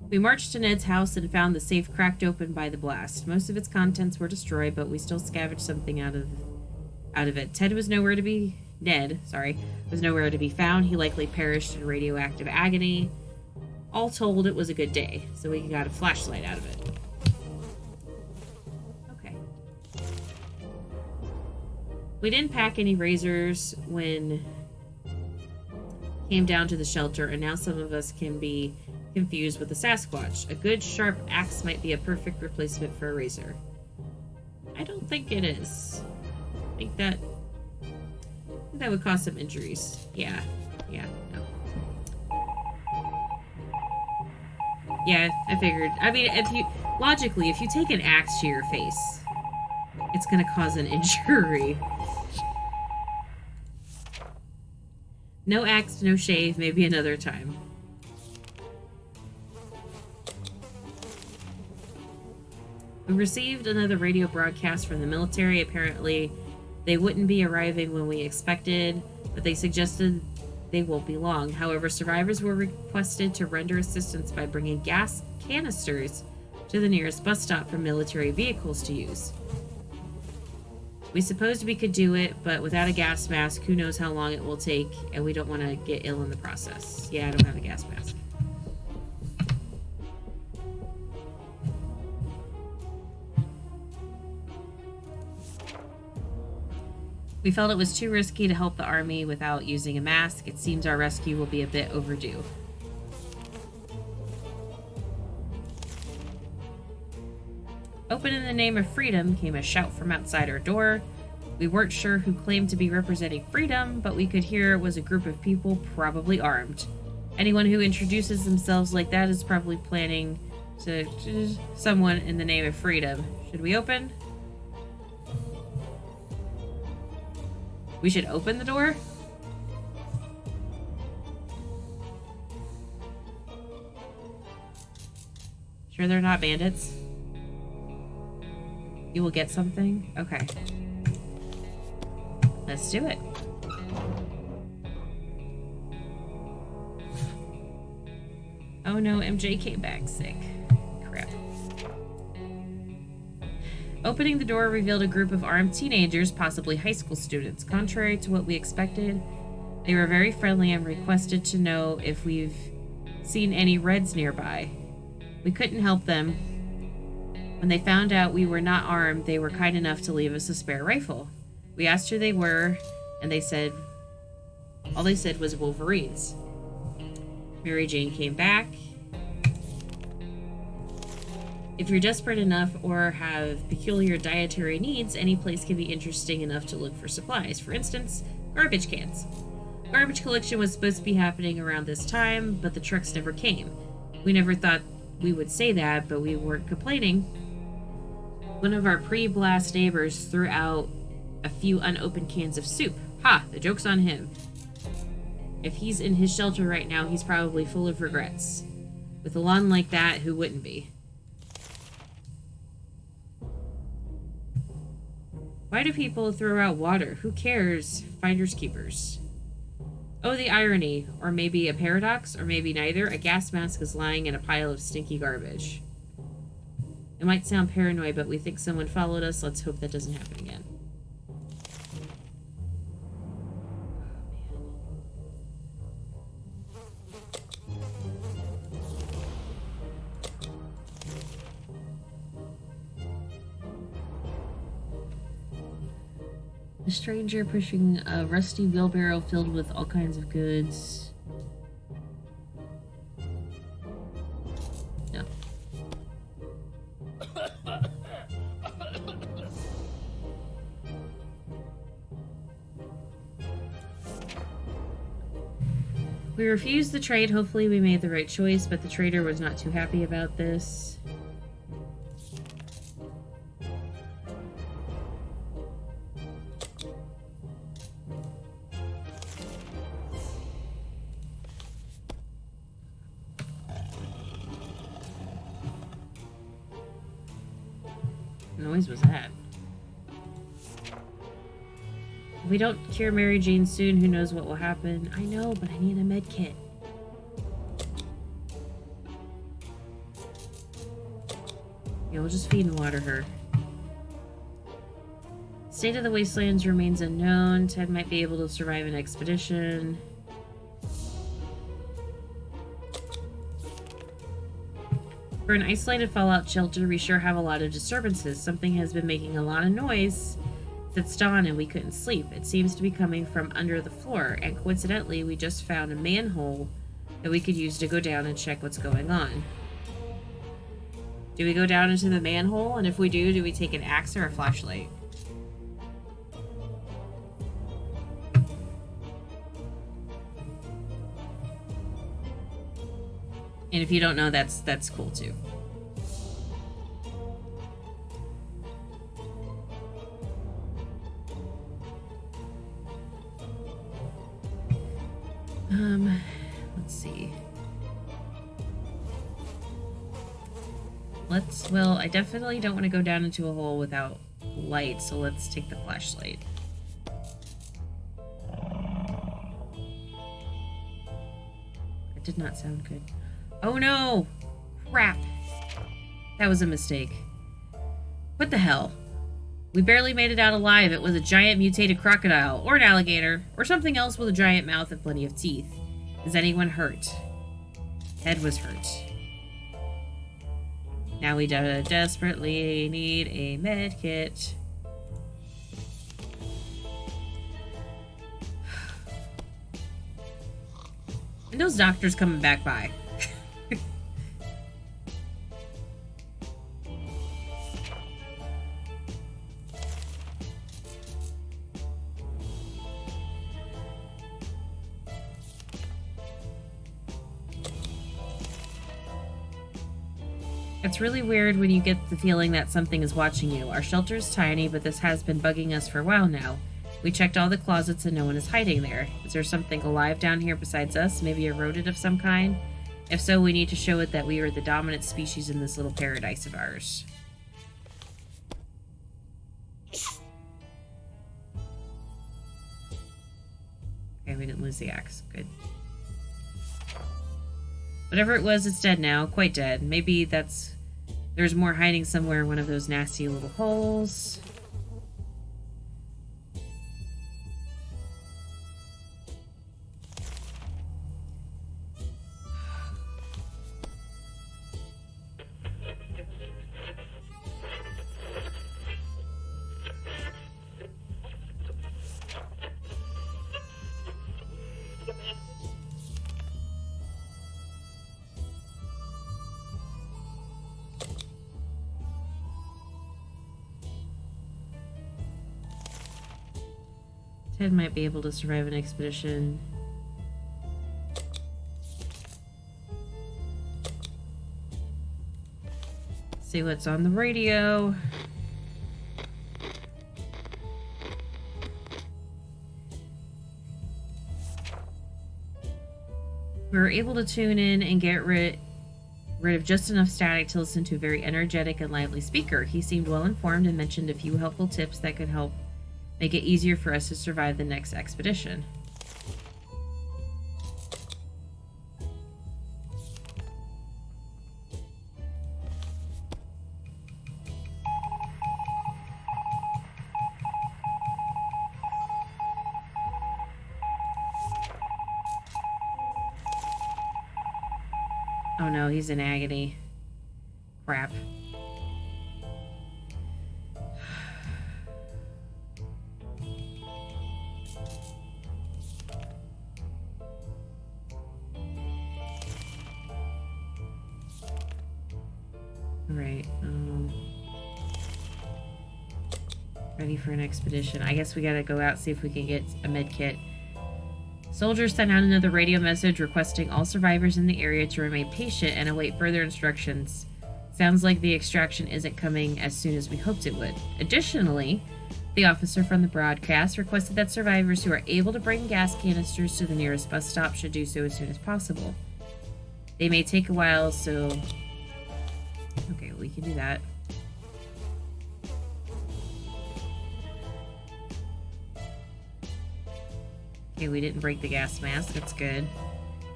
We marched to Ned's house and found the safe cracked open by the blast. Most of its contents were destroyed, but we still scavenged something out of it. Ned was nowhere to be found. He likely perished in radioactive agony. All told, it was a good day, so we got a flashlight out of it. Okay. We didn't pack any razors when came down to the shelter, and now some of us can be confused with a Sasquatch. A good sharp axe might be a perfect replacement for a razor. I don't think it is. I think that would cause some injuries. Yeah, no. Yeah, I figured. I mean, if you take an axe to your face, it's gonna cause an injury. No axe, no shave, maybe another time. We received another radio broadcast from the military. Apparently, they wouldn't be arriving when we expected, but they suggested they won't be long. However, survivors were requested to render assistance by bringing gas canisters to the nearest bus stop for military vehicles to use. We supposed we could do it, but without a gas mask, who knows how long it will take, and we don't want to get ill in the process. Yeah, I don't have a gas mask. We felt it was too risky to help the army without using a mask. It seems our rescue will be a bit overdue. Open in the name of freedom came a shout from outside our door. We weren't sure who claimed to be representing freedom, but we could hear it was a group of people probably armed. Anyone who introduces themselves like that is probably planning to someone in the name of freedom. Should we open? We should open the door? Sure they're not bandits? You will get something? Okay. Let's do it. Oh no, MJ came back sick. Crap. Opening the door revealed a group of armed teenagers, possibly high school students. Contrary to what we expected, they were very friendly and requested to know if we've seen any Reds nearby. We couldn't help them. When they found out we were not armed, they were kind enough to leave us a spare rifle. We asked who they were, and all they said was Wolverines. Mary Jane came back. If you're desperate enough or have peculiar dietary needs, any place can be interesting enough to look for supplies. For instance, garbage cans. Garbage collection was supposed to be happening around this time, but the trucks never came. We never thought we would say that, but we weren't complaining. One of our pre-blast neighbors threw out a few unopened cans of soup. Ha! The joke's on him. If he's in his shelter right now, he's probably full of regrets. With a lawn like that, who wouldn't be? Why do people throw out water? Who cares? Finders keepers. Oh, the irony. Or maybe a paradox, or maybe neither. A gas mask is lying in a pile of stinky garbage. It might sound paranoid, but we think someone followed us. Let's hope that doesn't happen again. A stranger pushing a rusty wheelbarrow filled with all kinds of goods. No. We refused the trade. Hopefully we made the right choice, but the trader was not too happy about this. What noise was that? If we don't cure Mary Jane soon, who knows what will happen. I know, but I need a med kit. Yeah, we'll just feed and water her. State of the wastelands remains unknown. Ted might be able to survive an expedition. For an isolated fallout shelter, we sure have a lot of disturbances. Something has been making a lot of noise since dawn and we couldn't sleep. It seems to be coming from under the floor, and coincidentally, we just found a manhole that we could use to go down and check what's going on. Do we go down into the manhole? And if we do we take an axe or a flashlight? And if you don't know, that's cool too. Let's see. Well, I definitely don't want to go down into a hole without light, so let's take the flashlight. That did not sound good. Oh no! Crap! That was a mistake. What the hell? We barely made it out alive. It was a giant mutated crocodile, or an alligator, or something else with a giant mouth and plenty of teeth. Is anyone hurt? Ted was hurt. Now we desperately need a med kit. And those doctors coming back by. It's really weird when you get the feeling that something is watching you. Our shelter is tiny, but this has been bugging us for a while now. We checked all the closets and no one is hiding there. Is there something alive down here besides us? Maybe a rodent of some kind? If so, we need to show it that we are the dominant species in this little paradise of ours. Okay, we didn't lose the axe. Good. Whatever it was, it's dead now. Quite dead. Maybe there's more hiding somewhere in one of those nasty little holes. Ted might be able to survive an expedition. See what's on the radio. We were able to tune in and get rid of just enough static to listen to a very energetic and lively speaker. He seemed well informed and mentioned a few helpful tips that could help make it easier for us to survive the next expedition. Oh no, he's in agony. Crap. Right, ready for an expedition. I guess we gotta go out, see if we can get a med kit. Soldiers sent out another radio message requesting all survivors in the area to remain patient and await further instructions. Sounds like the extraction isn't coming as soon as we hoped it would. Additionally, the officer from the broadcast requested that survivors who are able to bring gas canisters to the nearest bus stop should do so as soon as possible. They may take a while, so... Okay, we can do that. Okay, we didn't break the gas mask. That's good.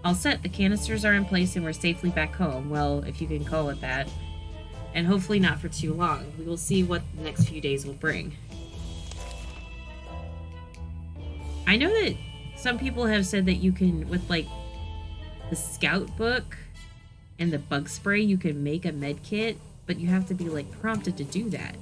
All set. The canisters are in place and we're safely back home. Well, if you can call it that. And hopefully not for too long. We will see what the next few days will bring. I know that some people have said that you can, with like the scout book and the bug spray, you can make a med kit, but you have to be like prompted to do that.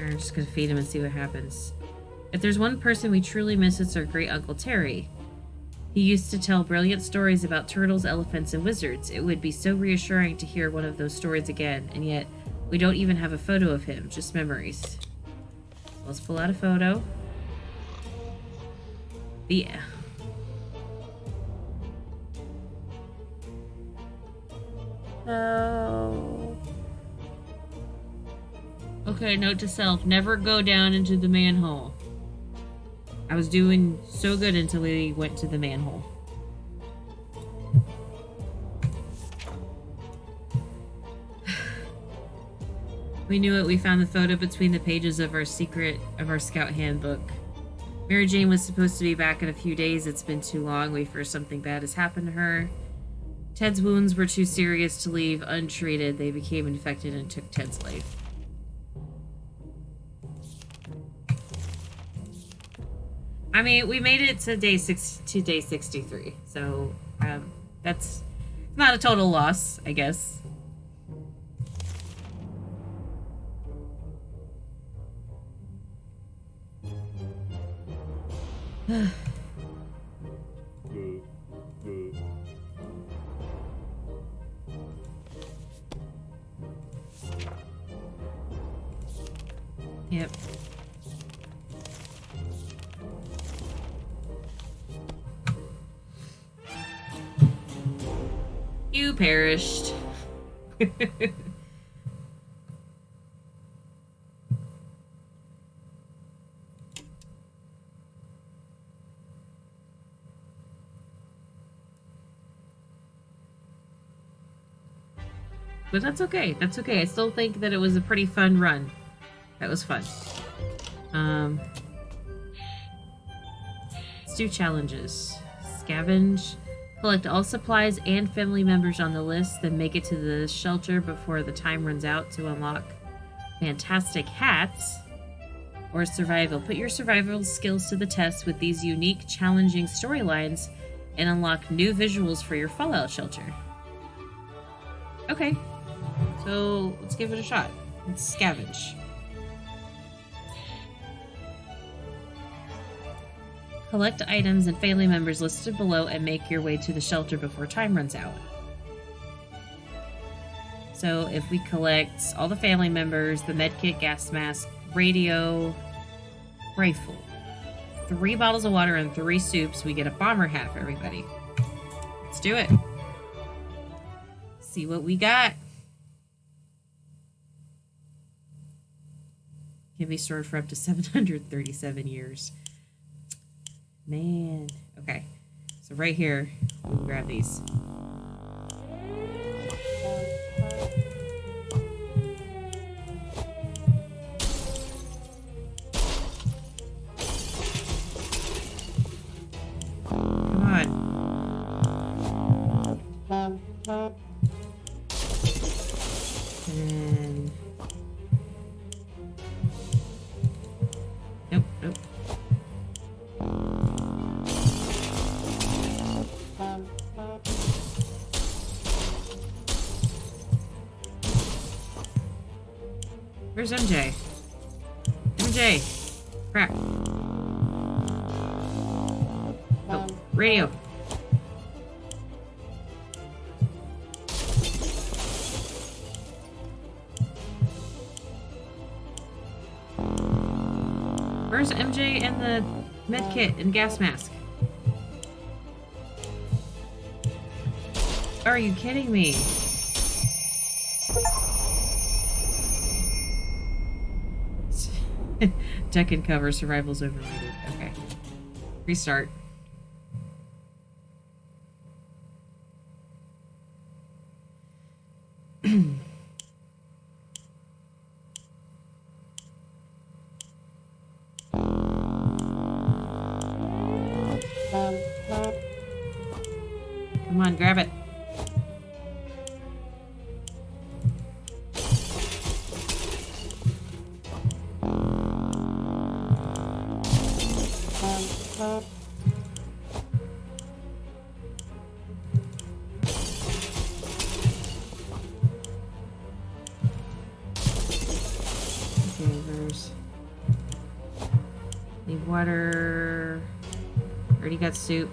I'm just gonna feed him and see what happens. If there's one person we truly miss, it's our great Uncle Terry. He used to tell brilliant stories about turtles, elephants, and wizards. It would be so reassuring to hear one of those stories again, and yet we don't even have a photo of him, just memories. Let's pull out a photo. Yeah. Oh. Okay, note to self, never go down into the manhole. I was doing so good until we went to the manhole. We knew it. We found the photo between the pages of our scout handbook. Mary Jane was supposed to be back in a few days. It's been too long. We fear something bad has happened to her. Ted's wounds were too serious to leave untreated. They became infected and took Ted's life. I mean, we made it to day 63, so that's not a total loss, I guess. Yep. You perished. But that's okay. That's okay. I still think that it was a pretty fun run. That was fun. Let's do challenges. Scavenge. Collect all supplies and family members on the list, then make it to the shelter before the time runs out to unlock fantastic hats. Or survival. Put your survival skills to the test with these unique, challenging storylines and unlock new visuals for your fallout shelter. Okay. So, let's give it a shot. Let's scavenge. Collect items and family members listed below and make your way to the shelter before time runs out. So if we collect all the family members, the medkit, gas mask, radio, rifle, 3 bottles of water, and 3 soups, we get a bomber hat for everybody. Let's do it. See what we got. Can be stored for up to 737 years. Man. Okay. So right here, we'll grab these. Come on. And... Nope, nope. Where's MJ? MJ! Crap. Oh, radio. Where's MJ and the medkit and gas mask? Are you kidding me? Deck and cover, survival's overrated. Okay. Restart. Come on, grab it. Need water. Already got soup.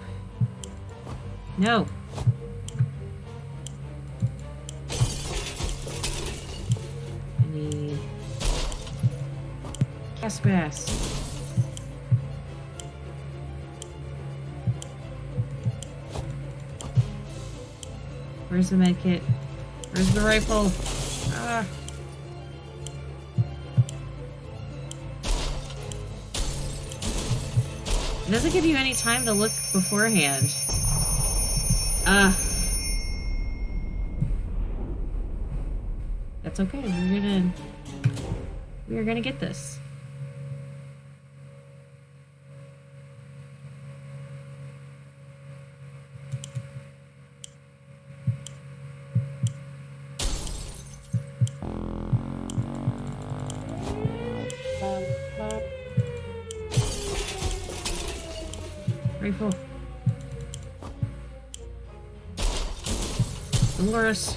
No. I need gas mask. Where's the med kit? Where's the rifle? Ah. It doesn't give you any time to look beforehand. That's okay. We're gonna get this. Rifle. Dolores.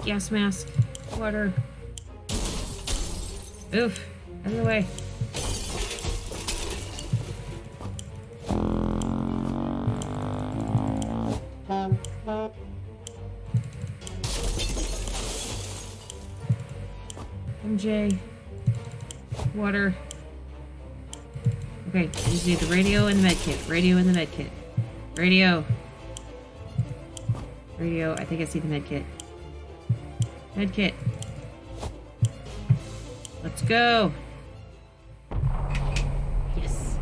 Gas mask. Water. Oof. Out of the way. MJ. Water. Okay, I just need the radio and the medkit. Radio and the medkit. Radio. Radio. I think I see the medkit. Medkit. Let's go. Yes.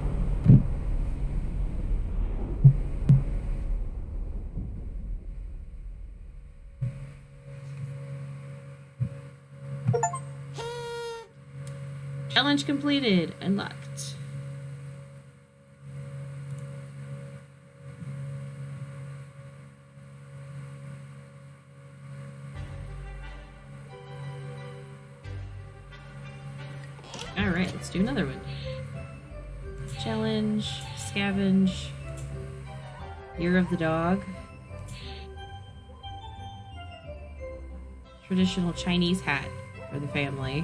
Challenge completed. Unlocked. Alright, let's do another one. Challenge, scavenge, Year of the Dog, traditional Chinese hat for the family.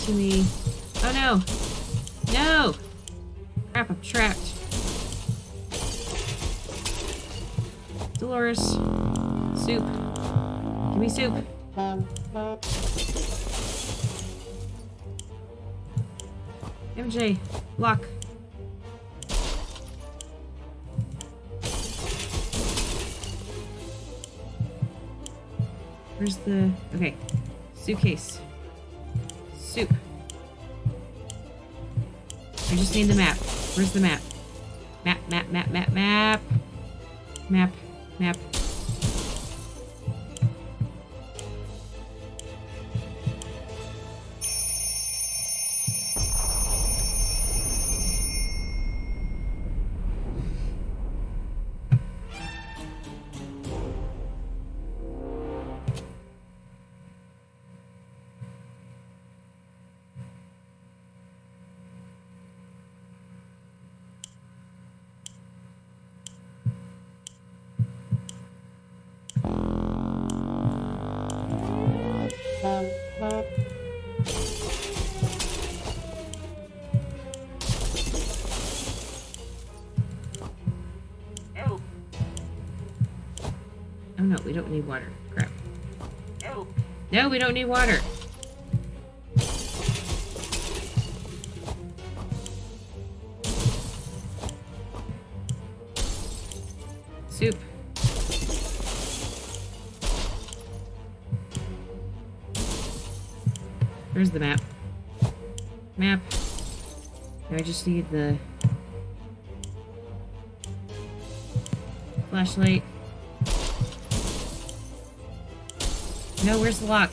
To me. Oh no! No! Crap, I'm trapped. Dolores. Soup. Give me soup. MJ. Lock. Where's the... Okay. Suitcase. Soup. I just need the map. Where's the map? Map, map, map, map, map. Map, map. Help! Oh no, we don't need water. Crap. Help! No, we don't need water. Soup. Where's the map? Map. Now I just need the flashlight. No, where's the lock?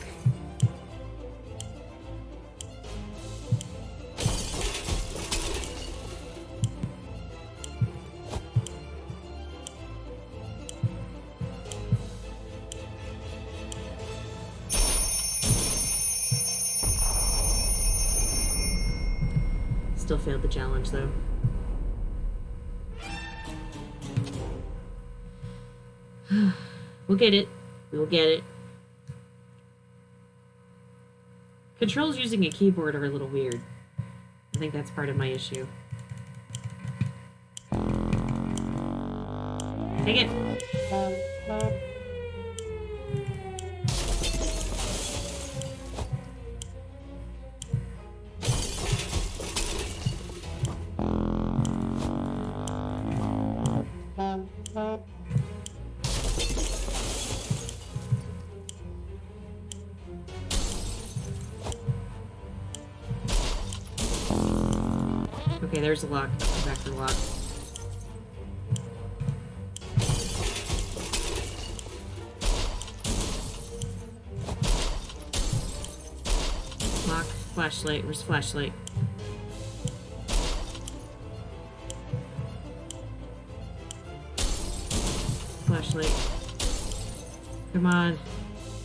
Still failed the challenge, though. We'll get it. We'll get it. Controls using a keyboard are a little weird. I think that's part of my issue. Take it. Okay, there's a lock. Go back for the lock. Lock. Flashlight. Where's the flashlight? Flashlight. Come on.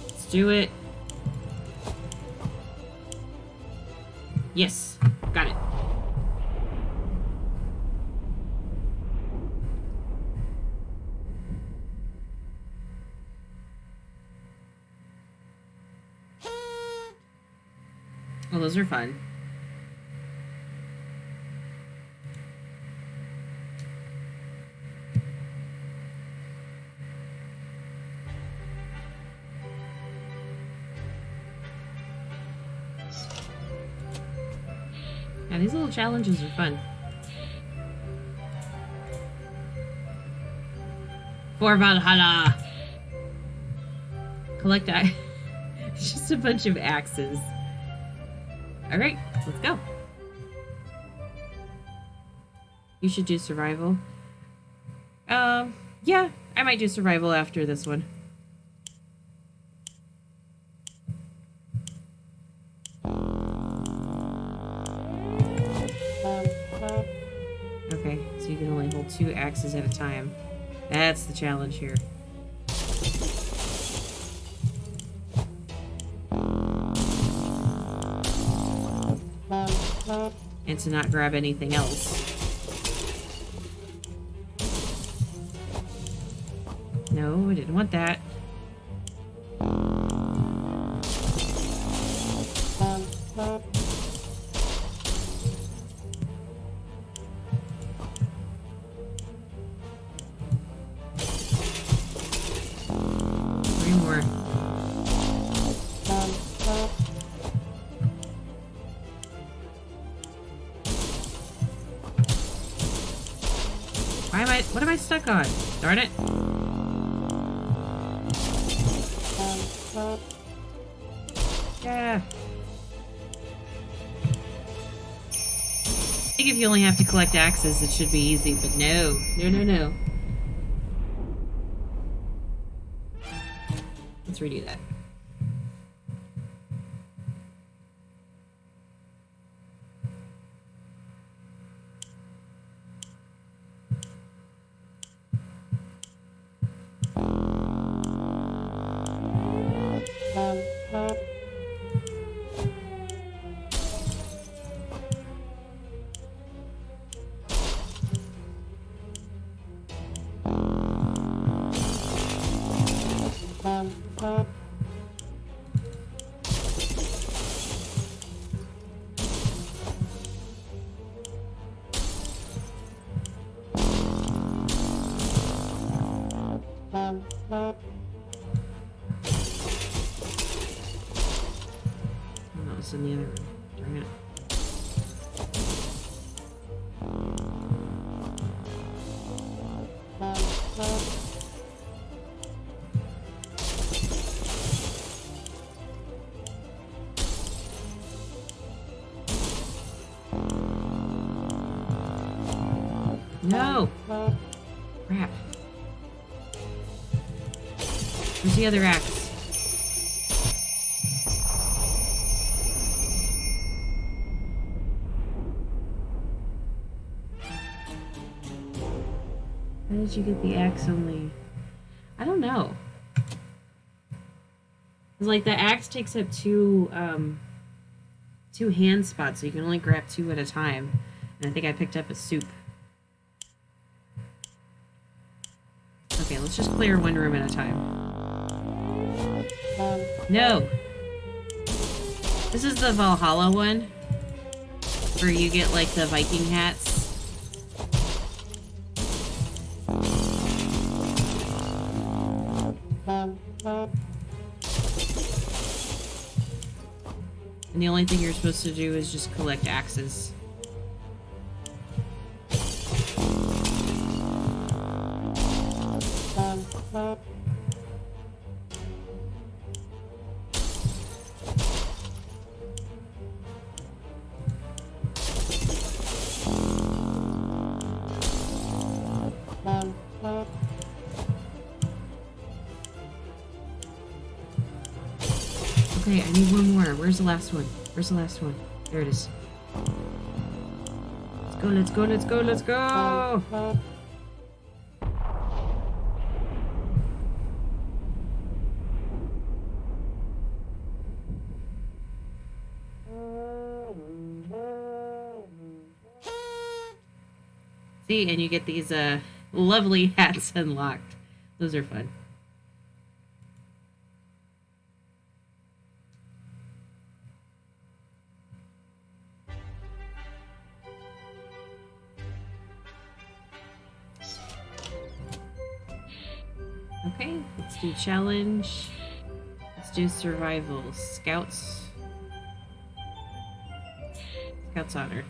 Let's do it. Yes. Got it. Well, those are fun. Yeah, these little challenges are fun. For Valhalla! Collect It's just a bunch of axes. Alright, let's go. You should do survival. Yeah, I might do survival after this one. Okay, so you can only hold 2 axes at a time. That's the challenge here. And to not grab anything else. No, I didn't want that. What am I stuck on? Darn it. Yeah. Dang think if you only have to collect axes, it should be easy, but no. No, no, no. Let's redo that. In the other room. Darn it. No! Crap. Where's the other axe? How did you get the axe only? I don't know. It's like the axe takes up two hand spots, so you can only grab two at a time. And I think I picked up a soup. Okay, let's just clear one room at a time. No! This is the Valhalla one, where you get like the Viking hats. And the only thing you're supposed to do is just collect axes. Okay, I need one more. Where's the last one? Where's the last one? There it is. Let's go, let's go, let's go, let's go! See, and you get these lovely hats unlocked. Those are fun. Okay, let's do challenge. Let's do survival. Scouts. Scouts honor.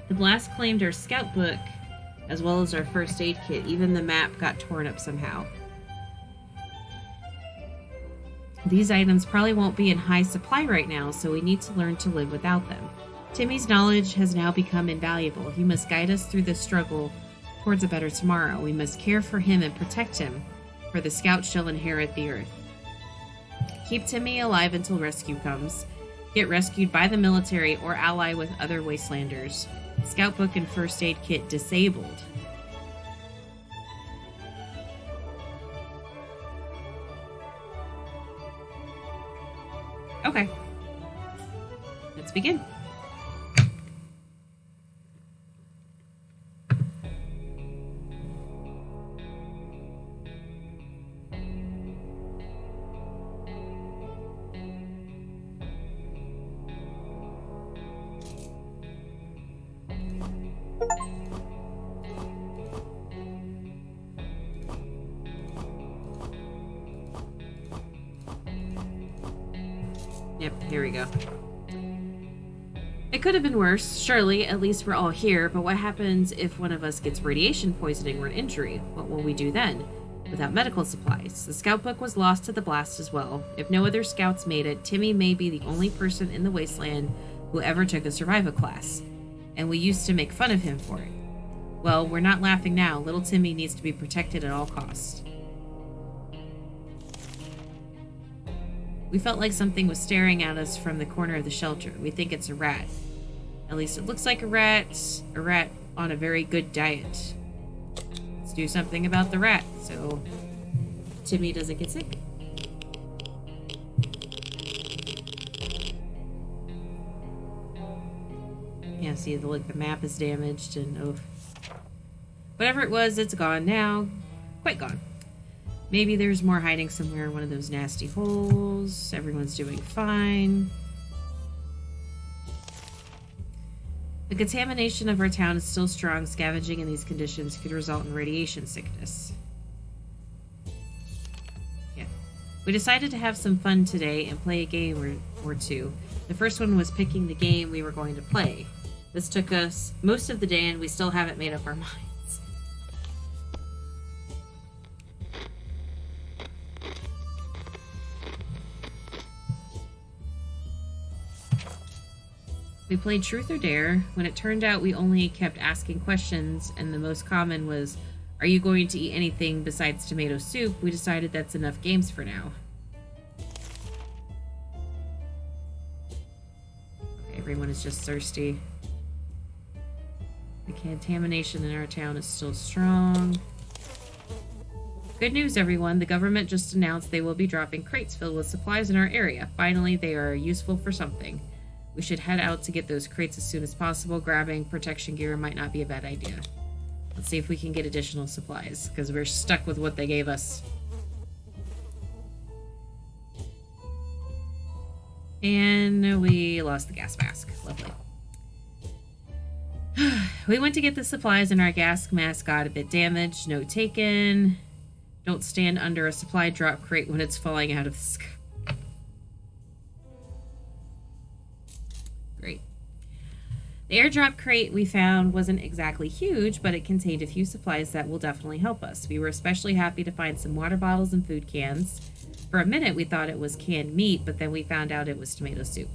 The blast claimed our scout book, as well as our first aid kit. Even the map got torn up somehow. These items probably won't be in high supply right now, so we need to learn to live without them. Timmy's knowledge has now become invaluable. He must guide us through this struggle towards a better tomorrow. We must care for him and protect him, for the scouts shall inherit the earth. Keep Timmy alive until rescue comes. Get rescued by the military or ally with other wastelanders. Scout book and first aid kit disabled. Okay. Let's begin. Yep, here we go. It could have been worse. Surely, at least we're all here, but what happens if one of us gets radiation poisoning or an injury? What will we do then? Without medical supplies. The scout book was lost to the blast as well. If no other scouts made it, Timmy may be the only person in the wasteland who ever took a survival class. and we used to make fun of him for it. Well, we're not laughing now. Little Timmy needs to be protected at all costs. We felt like something was staring at us from the corner of the shelter. We think it's a rat. At least it looks like a rat on a very good diet. Let's do something about the rat so Timmy doesn't get sick. Yeah, see, the map is damaged and whatever it was, it's gone now. Quite gone. Maybe there's more hiding somewhere in one of those nasty holes. Everyone's doing fine. The contamination of our town is still strong. Scavenging in these conditions could result in radiation sickness. Yeah. We decided to have some fun today and play a game or two. The first one was picking the game we were going to play. This took us most of the day and we still haven't made up our minds. We played Truth or Dare. When it turned out we only kept asking questions and the most common was, "Are you going to eat anything besides tomato soup?" we decided that's enough games for now. Okay, everyone is just thirsty. The contamination in our town is still strong. Good news, everyone. The government just announced they will be dropping crates filled with supplies in our area. Finally, they are useful for something. We should head out to get those crates as soon as possible. Grabbing protection gear might not be a bad idea. Let's see if we can get additional supplies, because we're stuck with what they gave us. And we lost the gas mask. Lovely. We went to get the supplies and our gas mask got a bit damaged. Note taken. Don't stand under a supply drop crate when it's falling out of the sky. Great. The airdrop crate we found wasn't exactly huge, but it contained a few supplies that will definitely help us. We were especially happy to find some water bottles and food cans. For a minute, we thought it was canned meat, but then we found out it was tomato soup.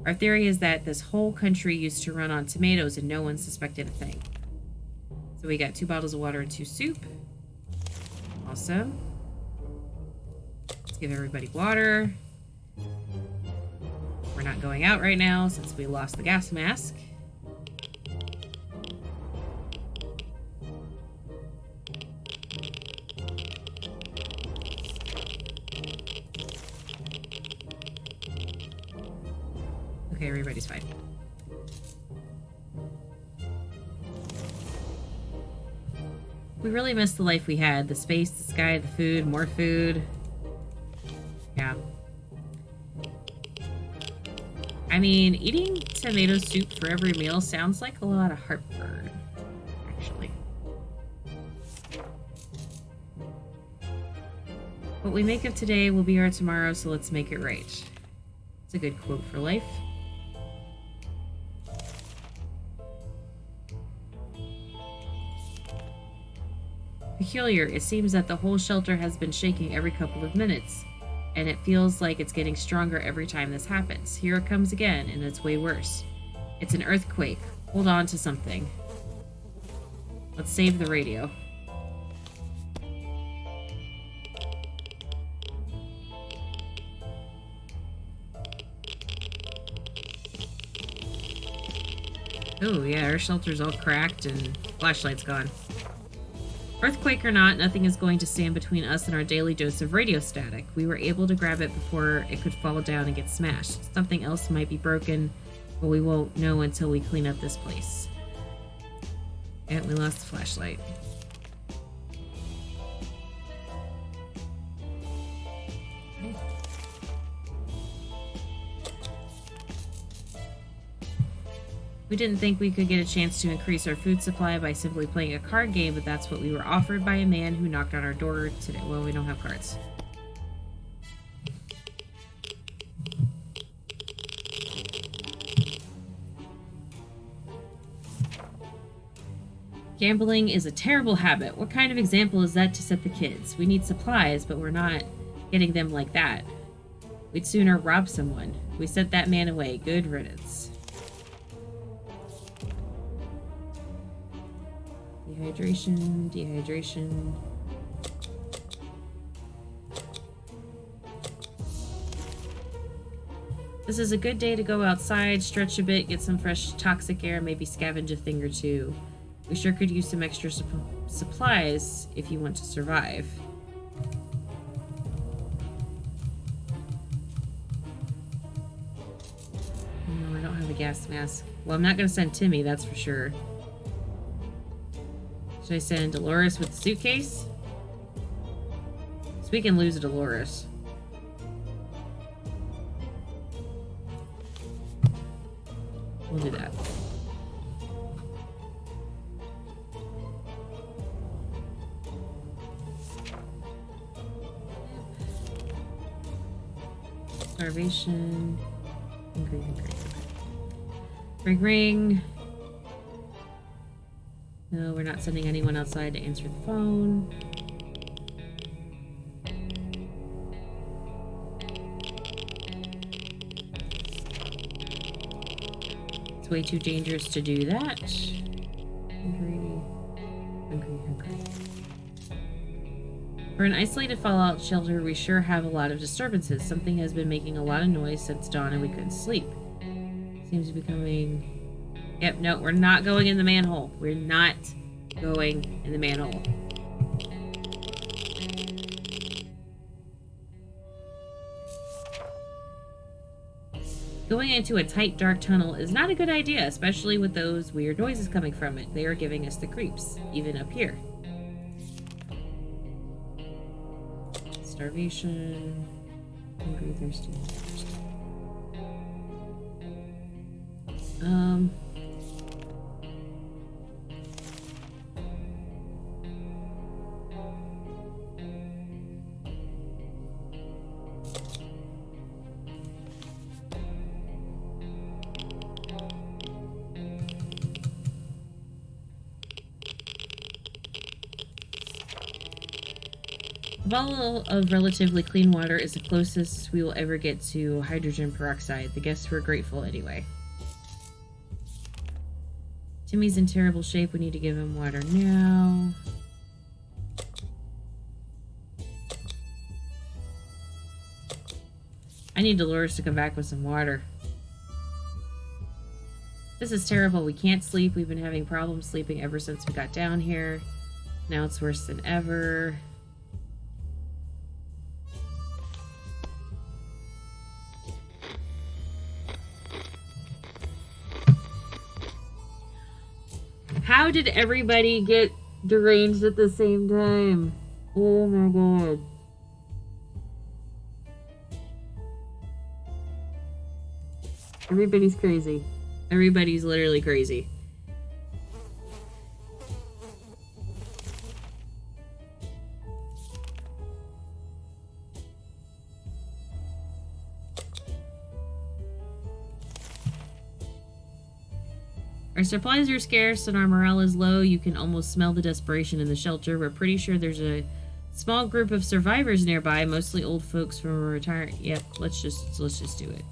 Our theory is that this whole country used to run on tomatoes and no one suspected a thing. So we got 2 bottles of water and 2 soup. Awesome. Let's give everybody water. We're not going out right now since we lost the gas mask. Okay, everybody's fine. We really miss the life we had. The space, the sky, the food, more food. Yeah. I mean, eating tomato soup for every meal sounds like a lot of heartburn, actually. What we make of today will be our tomorrow, so let's make it right. It's a good quote for life. Peculiar. It seems that the whole shelter has been shaking every couple of minutes, and it feels like it's getting stronger every time this happens. Here it comes again, and it's way worse. It's an earthquake. Hold on to something. Let's save the radio. Oh yeah, our shelter's all cracked and flashlight's gone. Earthquake or not, nothing is going to stand between us and our daily dose of radio static. We were able to grab it before it could fall down and get smashed. Something else might be broken, but we won't know until we clean up this place. And we lost the flashlight. Okay. We didn't think we could get a chance to increase our food supply by simply playing a card game, but that's what we were offered by a man who knocked on our door today. Well, we don't have cards. Gambling is a terrible habit. What kind of example is that to set the kids? We need supplies, but we're not getting them like that. We'd sooner rob someone. We sent that man away. Good riddance. Dehydration, dehydration. This is a good day to go outside, stretch a bit, get some fresh toxic air, maybe scavenge a thing or two. We sure could use some extra supplies if you want to survive. No, I don't have a gas mask. Well, I'm not going to send Timmy, that's for sure. Should I send Dolores with the suitcase? So we can lose Dolores. We'll do that. Starvation. Hungry. Ring. No, we're not sending anyone outside to answer the phone. It's way too dangerous to do that. Hungry. For an isolated fallout shelter, we sure have a lot of disturbances. Something has been making a lot of noise since dawn and we couldn't sleep. Seems to be coming... Yep, no, we're not going in the manhole. We're not going in the manhole. Going into a tight, dark tunnel is not a good idea, especially with those weird noises coming from it. They are giving us the creeps, even up here. Starvation. Hungry, thirsty. A bottle of relatively clean water is the closest we will ever get to hydrogen peroxide. The guests were grateful anyway. Timmy's in terrible shape. We need to give him water now. I need Dolores to come back with some water. This is terrible. We can't sleep. We've been having problems sleeping ever since we got down here. Now it's worse than ever. How did everybody get deranged at the same time? Oh my god. Everybody's crazy. Everybody's literally crazy. Our supplies are scarce and our morale is low. You can almost smell the desperation in the shelter. We're pretty sure there's a small group of survivors nearby, mostly old folks from a retired... Yep, let's just do it.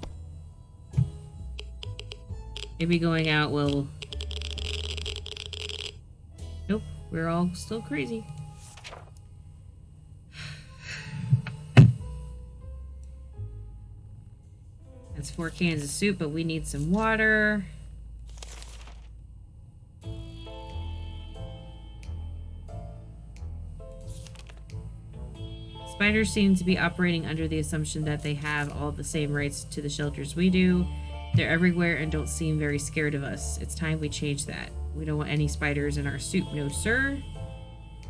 Maybe going out will... Nope, we're all still crazy. That's 4 cans of soup, but we need some water. Spiders seem to be operating under the assumption that they have all the same rights to the shelters we do. They're everywhere and don't seem very scared of us. It's time we change that. We don't want any spiders in our soup, no sir.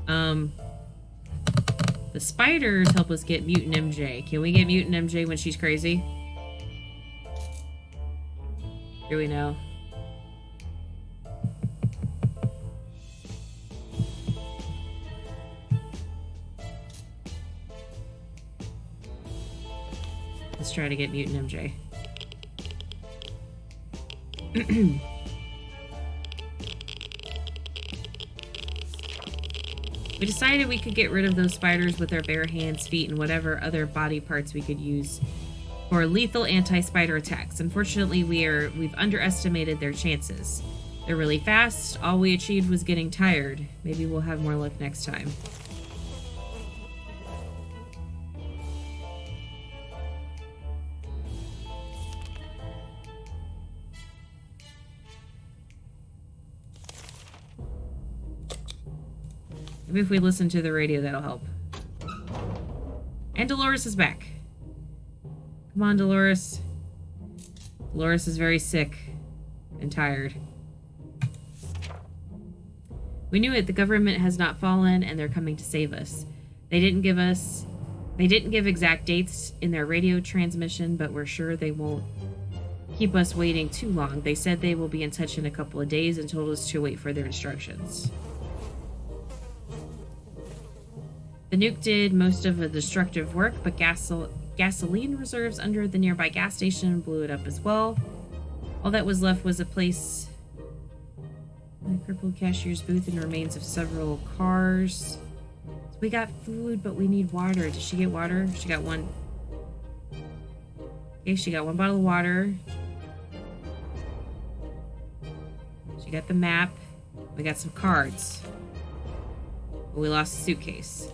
The spiders help us get Mutant MJ. Can we get Mutant MJ when she's crazy? Do we know? Let's try to get Mutant MJ. We decided we could get rid of those spiders with our bare hands, feet, and whatever other body parts we could use for lethal anti-spider attacks. Unfortunately, we've underestimated their chances. They're really fast. All we achieved was getting tired. Maybe we'll have more luck next time. Maybe if we listen to the radio, that'll help. And Dolores is back. Come on, Dolores. Dolores is very sick and tired. We knew it. The government has not fallen, and they're coming to save us. They didn't give exact dates in their radio transmission, but we're sure they won't keep us waiting too long. They said they will be in touch in a couple of days and told us to wait for their instructions. The nuke did most of the destructive work, but gasoline reserves under the nearby gas station blew it up as well. All that was left was a place, a crippled cashier's booth, and remains of several cars. So we got food, but we need water. Did she get water? She got one. Okay, she got one bottle of water. She got the map. We got some cards. But we lost a suitcase.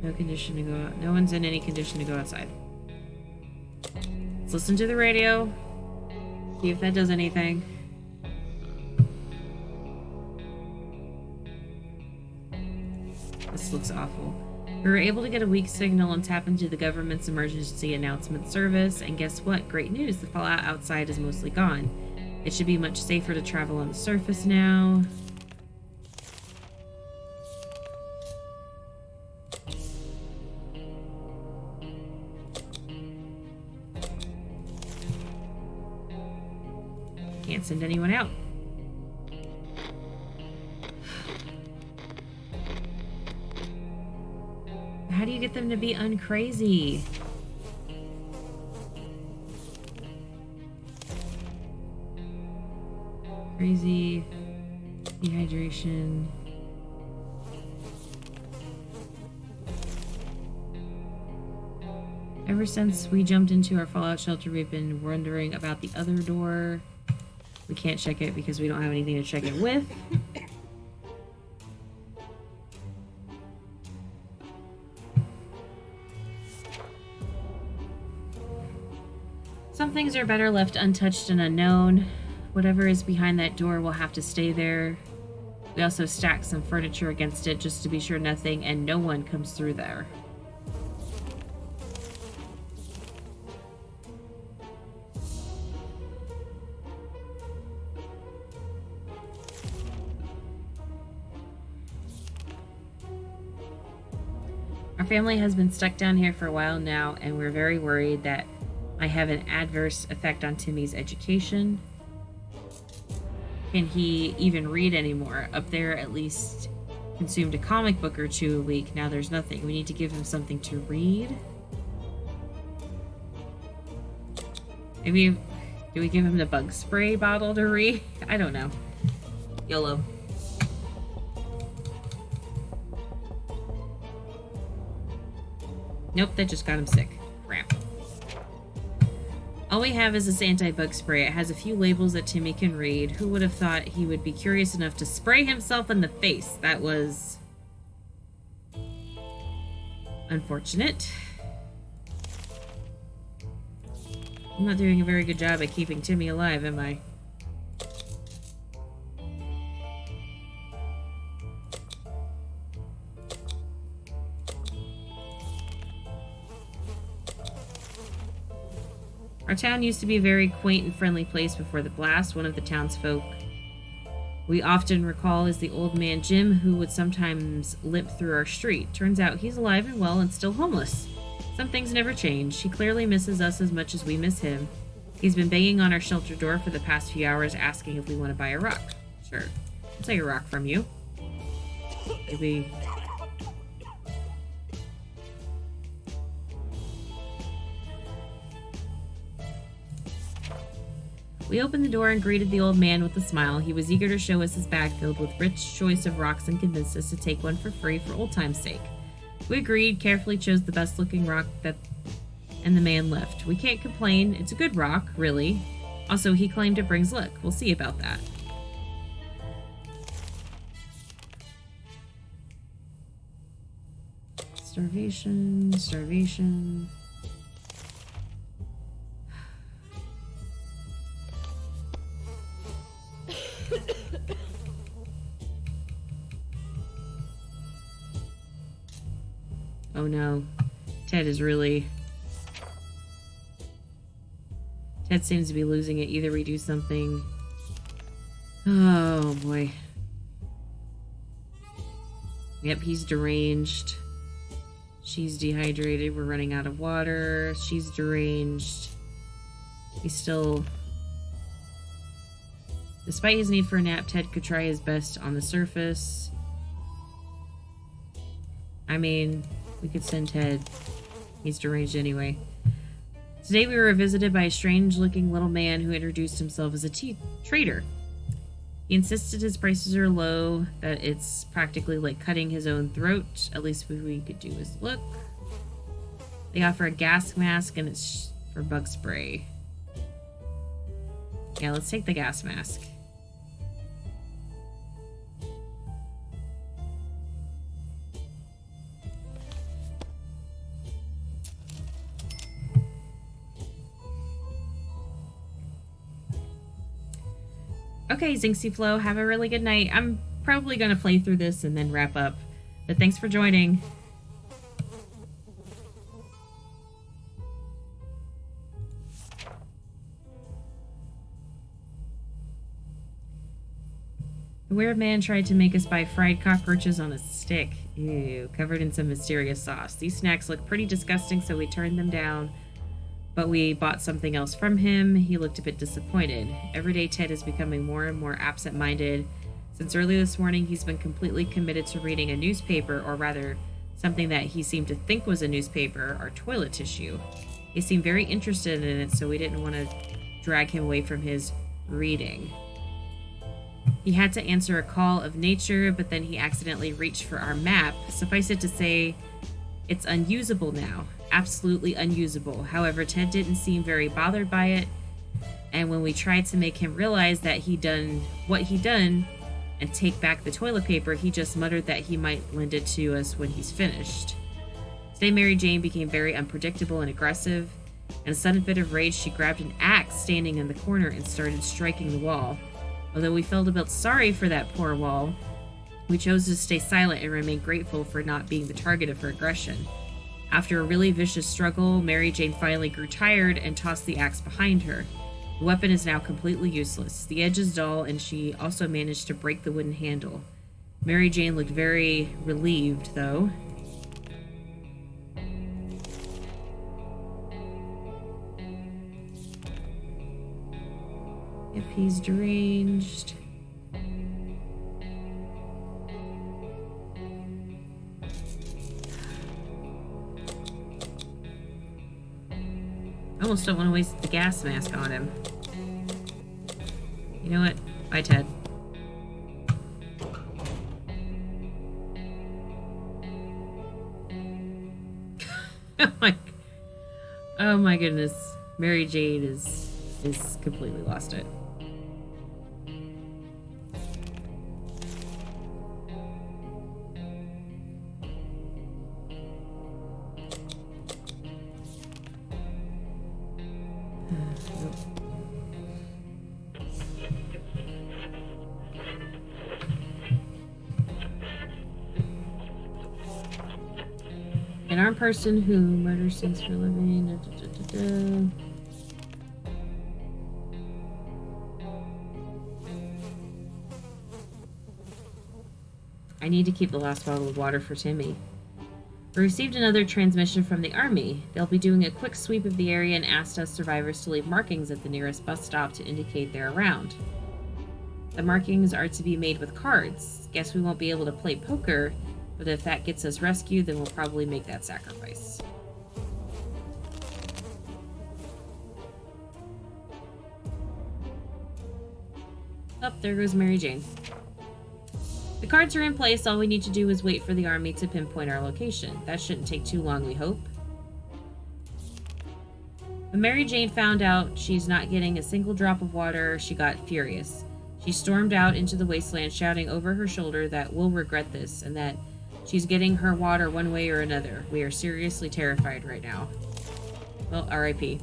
No condition to go out. No one's in any condition to go outside. Let's listen to the radio. See if that does anything. This looks awful. We were able to get a weak signal and tap into the government's emergency announcement service, and guess what? Great news. The fallout outside is mostly gone. It should be much safer to travel on the surface now. Can't send anyone out. How do you get them to be uncrazy? Crazy. Dehydration. Ever since we jumped into our fallout shelter, we've been wondering about the other door. We can't check it because we don't have anything to check it with. Some things are better left untouched and unknown. Whatever is behind that door will have to stay there. We also stacked some furniture against it just to be sure nothing and no one comes through there. Our family has been stuck down here for a while now, and we're very worried that might have an adverse effect on Timmy's education. Can he even read anymore? Up there, at least consumed a comic book or two a week. Now there's nothing. We need to give him something to read. Maybe, do we give him the bug spray bottle to read? I don't know. YOLO. Nope, that just got him sick. Crap. All we have is this anti-bug spray. It has a few labels that Timmy can read. Who would have thought he would be curious enough to spray himself in the face? That was unfortunate. I'm not doing a very good job at keeping Timmy alive, am I? Our town used to be a very quaint and friendly place before the blast. One of the townsfolk we often recall is the old man Jim, who would sometimes limp through our street. Turns out he's alive and well and still homeless. Some things never change. He clearly misses us as much as we miss him. He's been banging on our shelter door for the past few hours, asking if we want to buy a rock. Sure. I'll take a rock from you. Maybe... We opened the door and greeted the old man with a smile. He was eager to show us his bag filled with rich choice of rocks and convinced us to take one for free for old time's sake. We agreed, carefully chose the best looking rock and the man left. We can't complain. It's a good rock, really. Also, he claimed it brings luck. We'll see about that. Starvation. Oh no. Ted seems to be losing it. Either we do something... Oh boy. Yep, he's deranged. She's dehydrated. We're running out of water. She's deranged. He's still... Despite his need for a nap, Ted could try his best on the surface. I mean, we could send Ted. He's deranged anyway. Today we were visited by a strange-looking little man who introduced himself as a trader. He insisted his prices are low, that it's practically like cutting his own throat. At least what we could do is look. They offer a gas mask and it's for bug spray. Yeah, let's take the gas mask. Okay, Zinxie Flo, have a really good night. I'm probably going to play through this and then wrap up. But thanks for joining. The weird man tried to make us buy fried cockroaches on a stick. Ew, covered in some mysterious sauce. These snacks look pretty disgusting, so we turned them down. But we bought something else from him. He looked a bit disappointed. Every day Ted is becoming more and more absent-minded. Since early this morning, he's been completely committed to reading a newspaper, or rather, something that he seemed to think was a newspaper, our toilet tissue. He seemed very interested in it, so we didn't want to drag him away from his reading. He had to answer a call of nature, but then he accidentally reached for our map. Suffice it to say, it's unusable now. Absolutely unusable. However, Ted didn't seem very bothered by it, and when we tried to make him realize that he'd done what he'd done and take back the toilet paper, he just muttered that he might lend it to us when he's finished. Today, Mary Jane became very unpredictable and aggressive. In a sudden fit of rage, she grabbed an axe standing in the corner and started striking the wall. Although we felt a bit sorry for that poor wall, we chose to stay silent and remain grateful for not being the target of her aggression. After a really vicious struggle, Mary Jane finally grew tired and tossed the axe behind her. The weapon is now completely useless. The edge is dull, and she also managed to break the wooden handle. Mary Jane looked very relieved, though. If he's deranged... I almost don't want to waste the gas mask on him. You know what? Bye, Ted. Oh my goodness. Mary Jane is completely lost it. An armed person who murders things for a living. I need to keep the last bottle of water for Timmy. We received another transmission from the army. They'll be doing a quick sweep of the area and asked us survivors to leave markings at the nearest bus stop to indicate they're around. The markings are to be made with cards. Guess we won't be able to play poker, but if that gets us rescued, then we'll probably make that sacrifice. Oh, there goes Mary Jane. The cards are in place. All we need to do is wait for the army to pinpoint our location. That shouldn't take too long, we hope. When Mary Jane found out she's not getting a single drop of water, she got furious. She stormed out into the wasteland, shouting over her shoulder that we'll regret this and that she's getting her water one way or another. We are seriously terrified right now. Well, R.I.P.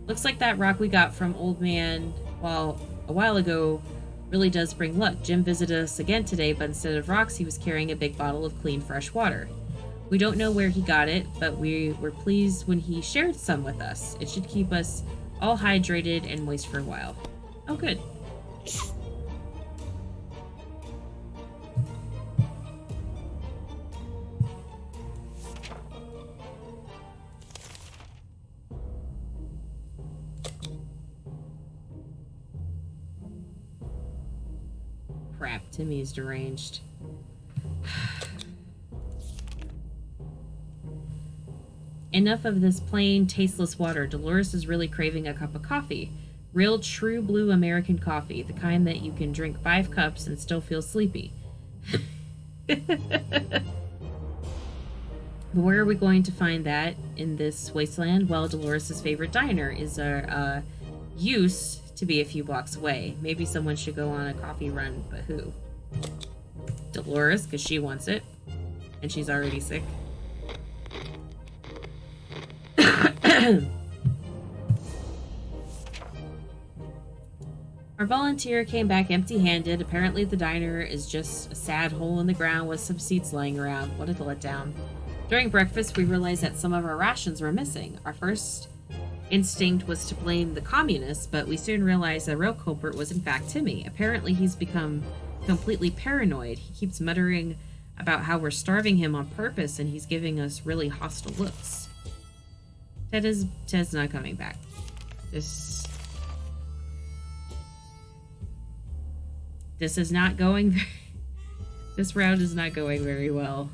Looks like that rock we got from Old Man a while ago really does bring luck. Jim visited us again today, but instead of rocks, he was carrying a big bottle of clean, fresh water. We don't know where he got it, but we were pleased when he shared some with us. It should keep us all hydrated and moist for a while. Oh, good. Crap, Timmy's deranged. Enough of this plain, tasteless water. Dolores is really craving a cup of coffee. Real, true blue American coffee. The kind that you can drink 5 cups and still feel sleepy. Where are we going to find that in this wasteland? Well, Dolores' favorite diner is used to be a few blocks away. Maybe someone should go on a coffee run, but who? Dolores, because she wants it. And she's already sick. Our volunteer came back empty-handed. Apparently the diner is just a sad hole in the ground with some seats lying around. What a letdown. During breakfast, we realized that some of our rations were missing. Our first instinct was to blame the communists, but we soon realized the real culprit was in fact Timmy. Apparently he's become completely paranoid. He keeps muttering about how we're starving him on purpose, and he's giving us really hostile looks. Ted's not coming back. This is not going this round is not going very well.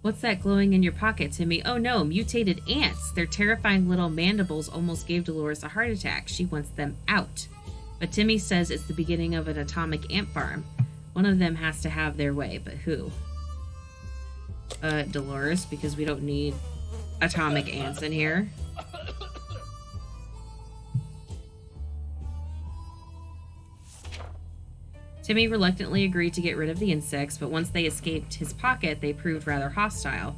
What's that glowing in your pocket, Timmy? Oh no, mutated ants. Their terrifying little mandibles almost gave Dolores a heart attack. She wants them out. But Timmy says it's the beginning of an atomic ant farm. One of them has to have their way, but who? Dolores, because we don't need atomic ants in here. Timmy reluctantly agreed to get rid of the insects, but once they escaped his pocket, they proved rather hostile.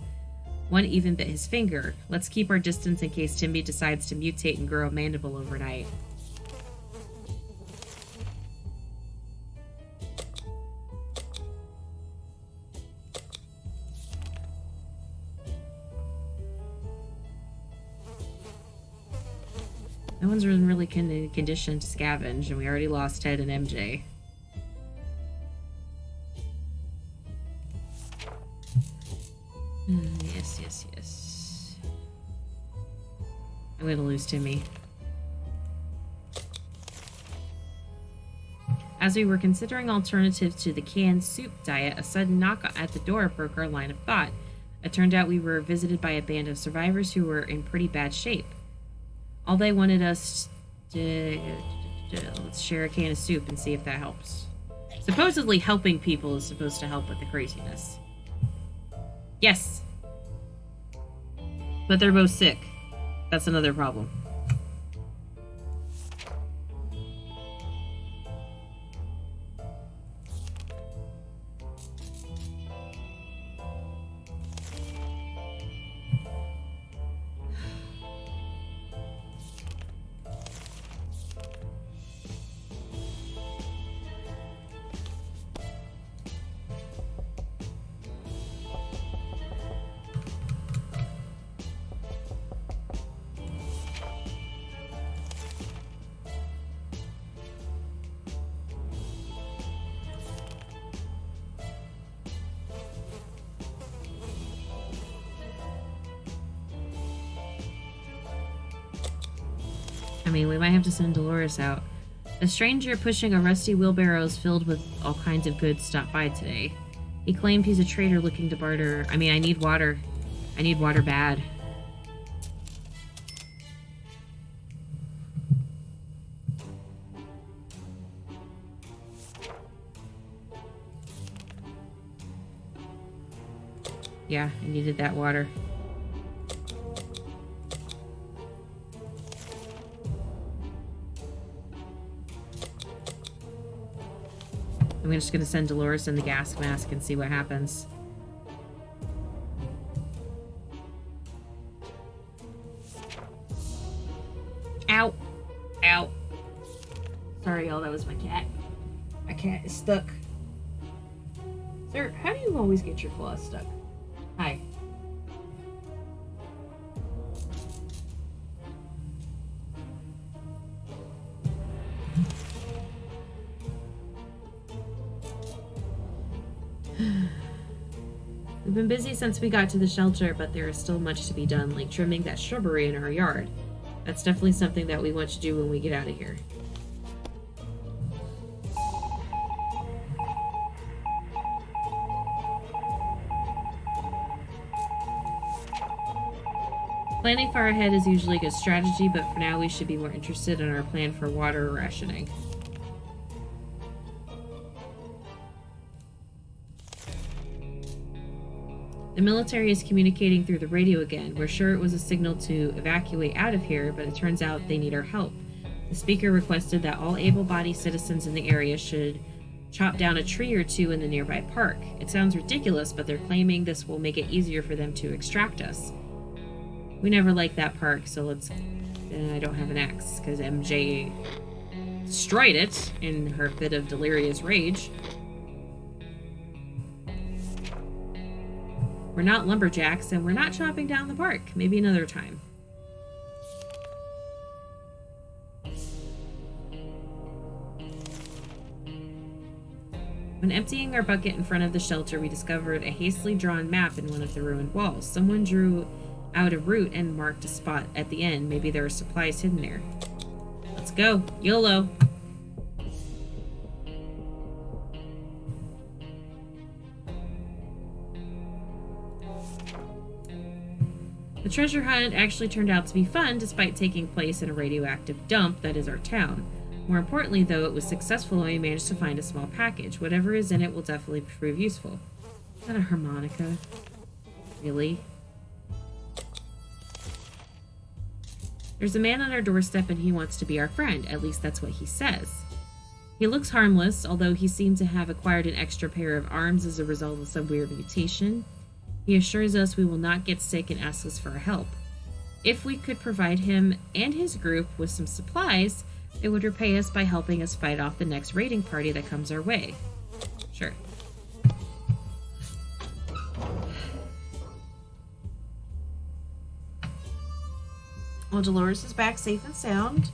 One even bit his finger. Let's keep our distance in case Timmy decides to mutate and grow a mandible overnight. No one's really conditioned to scavenge, and we already lost Ted and MJ. Yes. I'm gonna lose Timmy. As we were considering alternatives to the canned soup diet, a sudden knock at the door broke our line of thought. It turned out we were visited by a band of survivors who were in pretty bad shape. All they wanted us to let's share a can of soup and see if that helps. Supposedly helping people is supposed to help with the craziness. Yes. But they're both sick. That's another problem. I mean, we might have to send Dolores out. A stranger pushing a rusty wheelbarrows filled with all kinds of goods stopped by today. He claimed he's a trader looking to barter. I mean, I need water. I need water bad. Yeah, I needed that water. I'm just gonna send Dolores in the gas mask and see what happens. Ow! Ow! Sorry, y'all, that was my cat. My cat is stuck. Sir, how do you always get your claws stuck? Hi. We've been busy since we got to the shelter, but there is still much to be done, like trimming that shrubbery in our yard. That's definitely something that we want to do when we get out of here. Planning far ahead is usually a good strategy, but for now we should be more interested in our plan for water rationing. The military is communicating through the radio again. We're sure it was a signal to evacuate out of here, but it turns out they need our help. The speaker requested that all able-bodied citizens in the area should chop down a tree or two in the nearby park. It sounds ridiculous, but they're claiming this will make it easier for them to extract us. We never liked that park, so let's... I don't have an axe, because MJ destroyed it in her fit of delirious rage. We're not lumberjacks, and we're not chopping down the park. Maybe another time. When emptying our bucket in front of the shelter, we discovered a hastily drawn map in one of the ruined walls. Someone drew out a route and marked a spot at the end. Maybe there are supplies hidden there. Let's go. YOLO. The treasure hunt actually turned out to be fun, despite taking place in a radioactive dump that is our town. More importantly, though, it was successful and we managed to find a small package. Whatever is in it will definitely prove useful. Is that a harmonica? Really? There's a man on our doorstep and he wants to be our friend. At least that's what he says. He looks harmless, although he seemed to have acquired an extra pair of arms as a result of some weird mutation. He assures us we will not get sick and asks us for our help. If we could provide him and his group with some supplies, it would repay us by helping us fight off the next raiding party that comes our way. Sure. Well, Dolores is back safe and sound.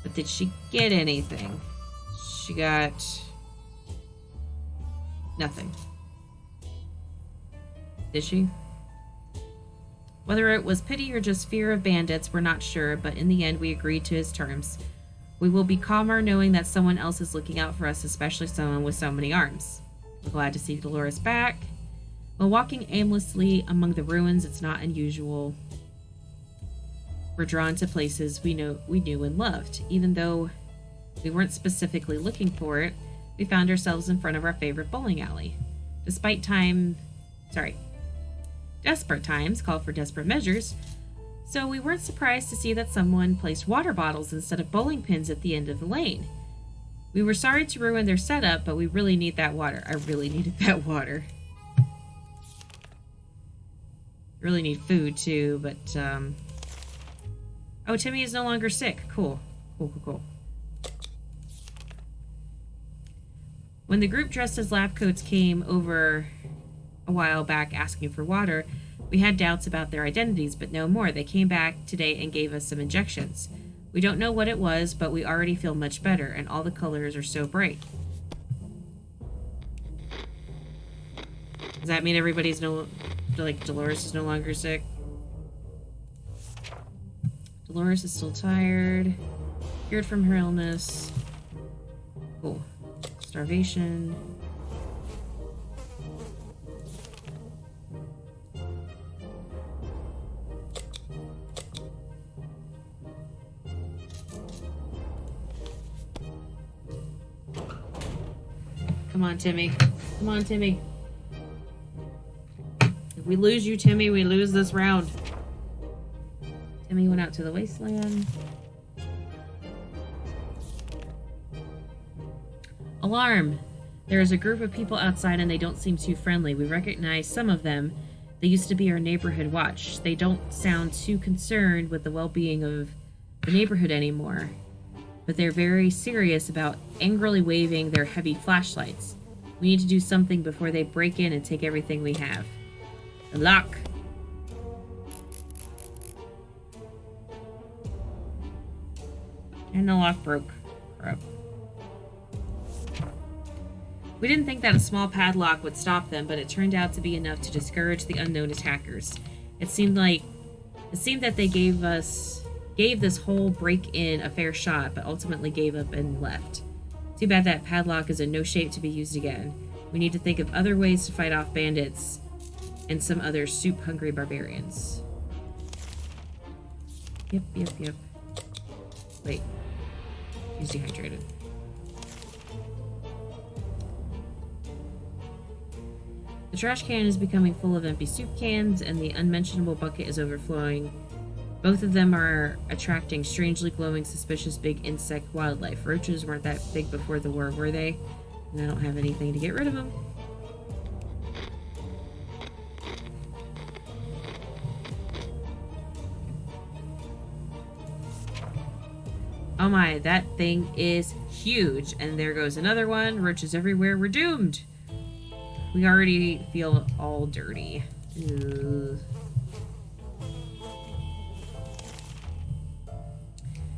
But did she get anything? She got nothing. Did she? Whether it was pity or just fear of bandits, we're not sure, but in the end we agreed to his terms. We will be calmer knowing that someone else is looking out for us, especially someone with so many arms. We're glad to see Dolores back. While walking aimlessly among the ruins, it's not unusual. We're drawn to places we knew and loved. Even though we weren't specifically looking for it, we found ourselves in front of our favorite bowling alley. Desperate times call for desperate measures, so we weren't surprised to see that someone placed water bottles instead of bowling pins at the end of the lane. We were sorry to ruin their setup, but we really need that water. I really needed that water. Really need food too, but oh, Timmy is no longer sick. Cool. Cool. When the group dressed as lab coats came over a while back asking for water, we had doubts about their identities, but no more. They came back today and gave us some injections. We don't know what it was, but we already feel much better, and all the colors are so bright. Does that mean everybody's Dolores is no longer sick? Dolores is still tired. Cured from her illness. Cool. Starvation. Come on, Timmy. Come on, Timmy. If we lose you, Timmy, we lose this round. Timmy went out to the wasteland. Alarm! There is a group of people outside and they don't seem too friendly. We recognize some of them. They used to be our neighborhood watch. They don't sound too concerned with the well-being of the neighborhood anymore. But they're very serious about angrily waving their heavy flashlights. We need to do something before they break in and take everything we have. The lock! And the lock broke. Crap. We didn't think that a small padlock would stop them, but it turned out to be enough to discourage the unknown attackers. It seemed that they gave this whole break-in a fair shot, but ultimately gave up and left. Too bad that padlock is in no shape to be used again. We need to think of other ways to fight off bandits and some other soup-hungry barbarians. Yep. Wait. He's dehydrated. The trash can is becoming full of empty soup cans, and the unmentionable bucket is overflowing. Both of them are attracting strangely glowing, suspicious big insect wildlife. Roaches weren't that big before the war, were they? And I don't have anything to get rid of them. Oh my, that thing is huge. And there goes another one. Roaches everywhere. We're doomed. We already feel all dirty. Ugh.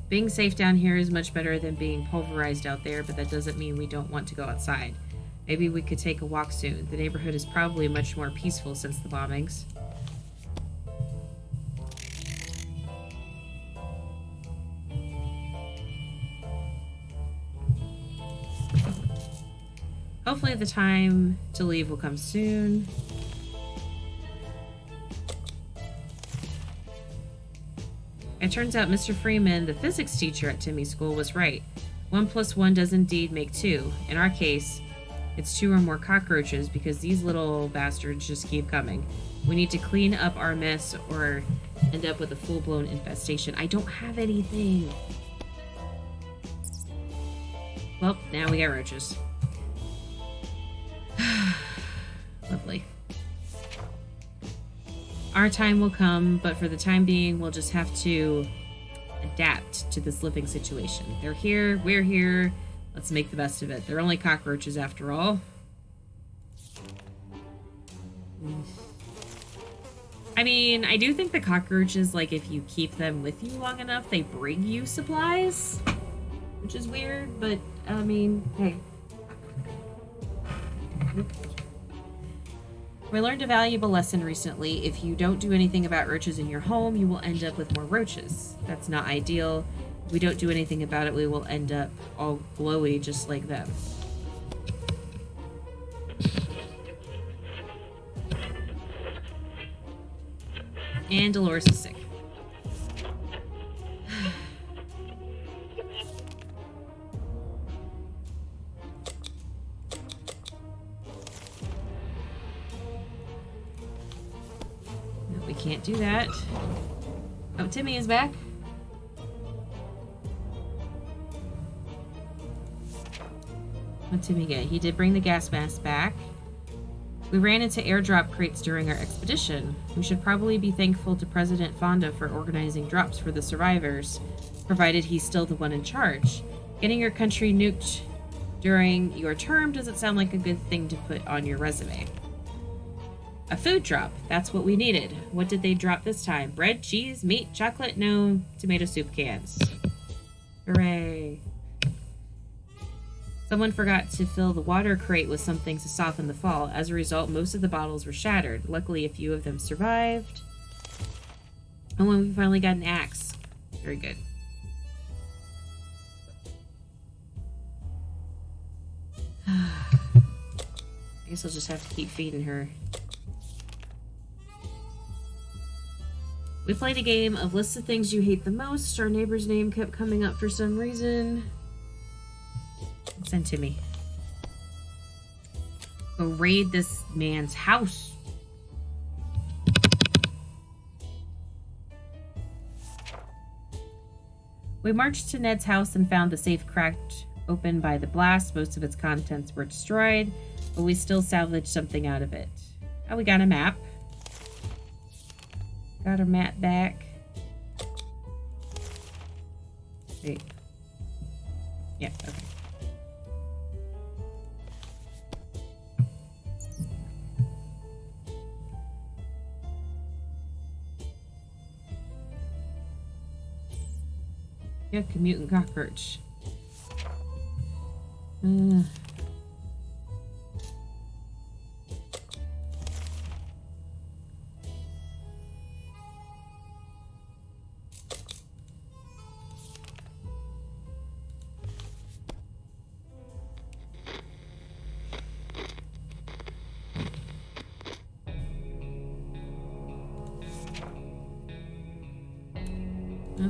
Being safe down here is much better than being pulverized out there, but that doesn't mean we don't want to go outside. Maybe we could take a walk soon. The neighborhood is probably much more peaceful since the bombings. Hopefully the time to leave will come soon. It turns out Mr. Freeman, the physics teacher at Timmy's school, was right. 1 + 1 does indeed make 2. In our case, it's 2 or more cockroaches because these little bastards just keep coming. We need to clean up our mess or end up with a full-blown infestation. I don't have anything. Well, now we got roaches. Lovely. Our time will come, but for the time being, we'll just have to adapt to this living situation. They're here, we're here. Let's make the best of it. They're only cockroaches after all. I mean, I do think the cockroaches, like, if you keep them with you long enough, they bring you supplies. Which is weird, but, I mean, hey. We learned a valuable lesson recently. If you don't do anything about roaches in your home, you will end up with more roaches. That's not ideal. If we don't do anything about it, we will end up all glowy just like them. And Dolores is sick. Can't do that. Oh, Timmy is back. What'd Timmy get? He did bring the gas mask back. We ran into airdrop crates during our expedition. We should probably be thankful to President Fonda for organizing drops for the survivors, provided he's still the one in charge. Getting your country nuked during your term doesn't sound like a good thing to put on your resume. A food drop. That's what we needed. What did they drop this time? Bread, cheese, meat, chocolate? No, tomato soup cans. Hooray. Someone forgot to fill the water crate with something to soften the fall. As a result, most of the bottles were shattered. Luckily, a few of them survived. And when we finally got an axe. Very good. I guess I'll just have to keep feeding her. We played a game of lists of things you hate the most. Our neighbor's name kept coming up for some reason. Send to me. Go raid this man's house. We marched to Ned's house and found the safe cracked open by the blast. Most of its contents were destroyed, but we still salvaged something out of it. Oh, we got a map. Got our map back. Wait. Yeah, okay. Yuck, mutant cockroach. Oh,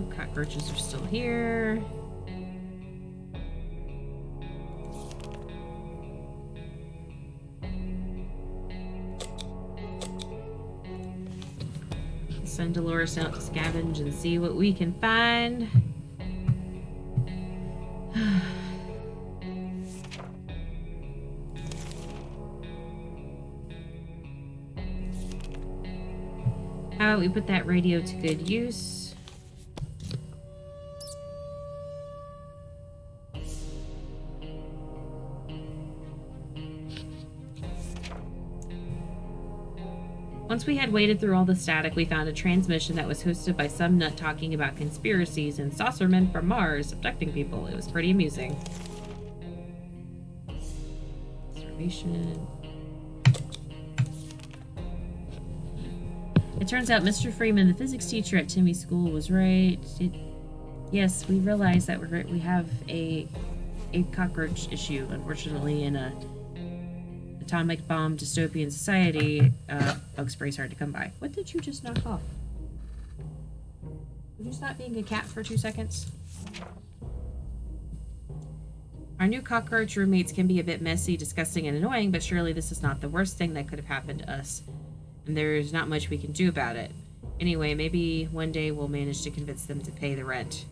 cockroaches are still here. Send Dolores out to scavenge and see what we can find. How about we put that radio to good use? Once we had waded through all the static, we found a transmission that was hosted by some nut talking about conspiracies and saucermen from Mars abducting people. It was pretty amusing. Observation. It turns out Mr. Freeman, the physics teacher at Timmy's school, was right. Yes, we realize that we have a cockroach issue. Unfortunately, in a atomic bomb dystopian society, bug spray's hard to come by. What did you just knock off? Would you stop being a cat for 2 seconds? Our new cockroach roommates can be a bit messy, disgusting, and annoying, but surely this is not the worst thing that could have happened to us. And there's not much we can do about it. Anyway, maybe one day we'll manage to convince them to pay the rent.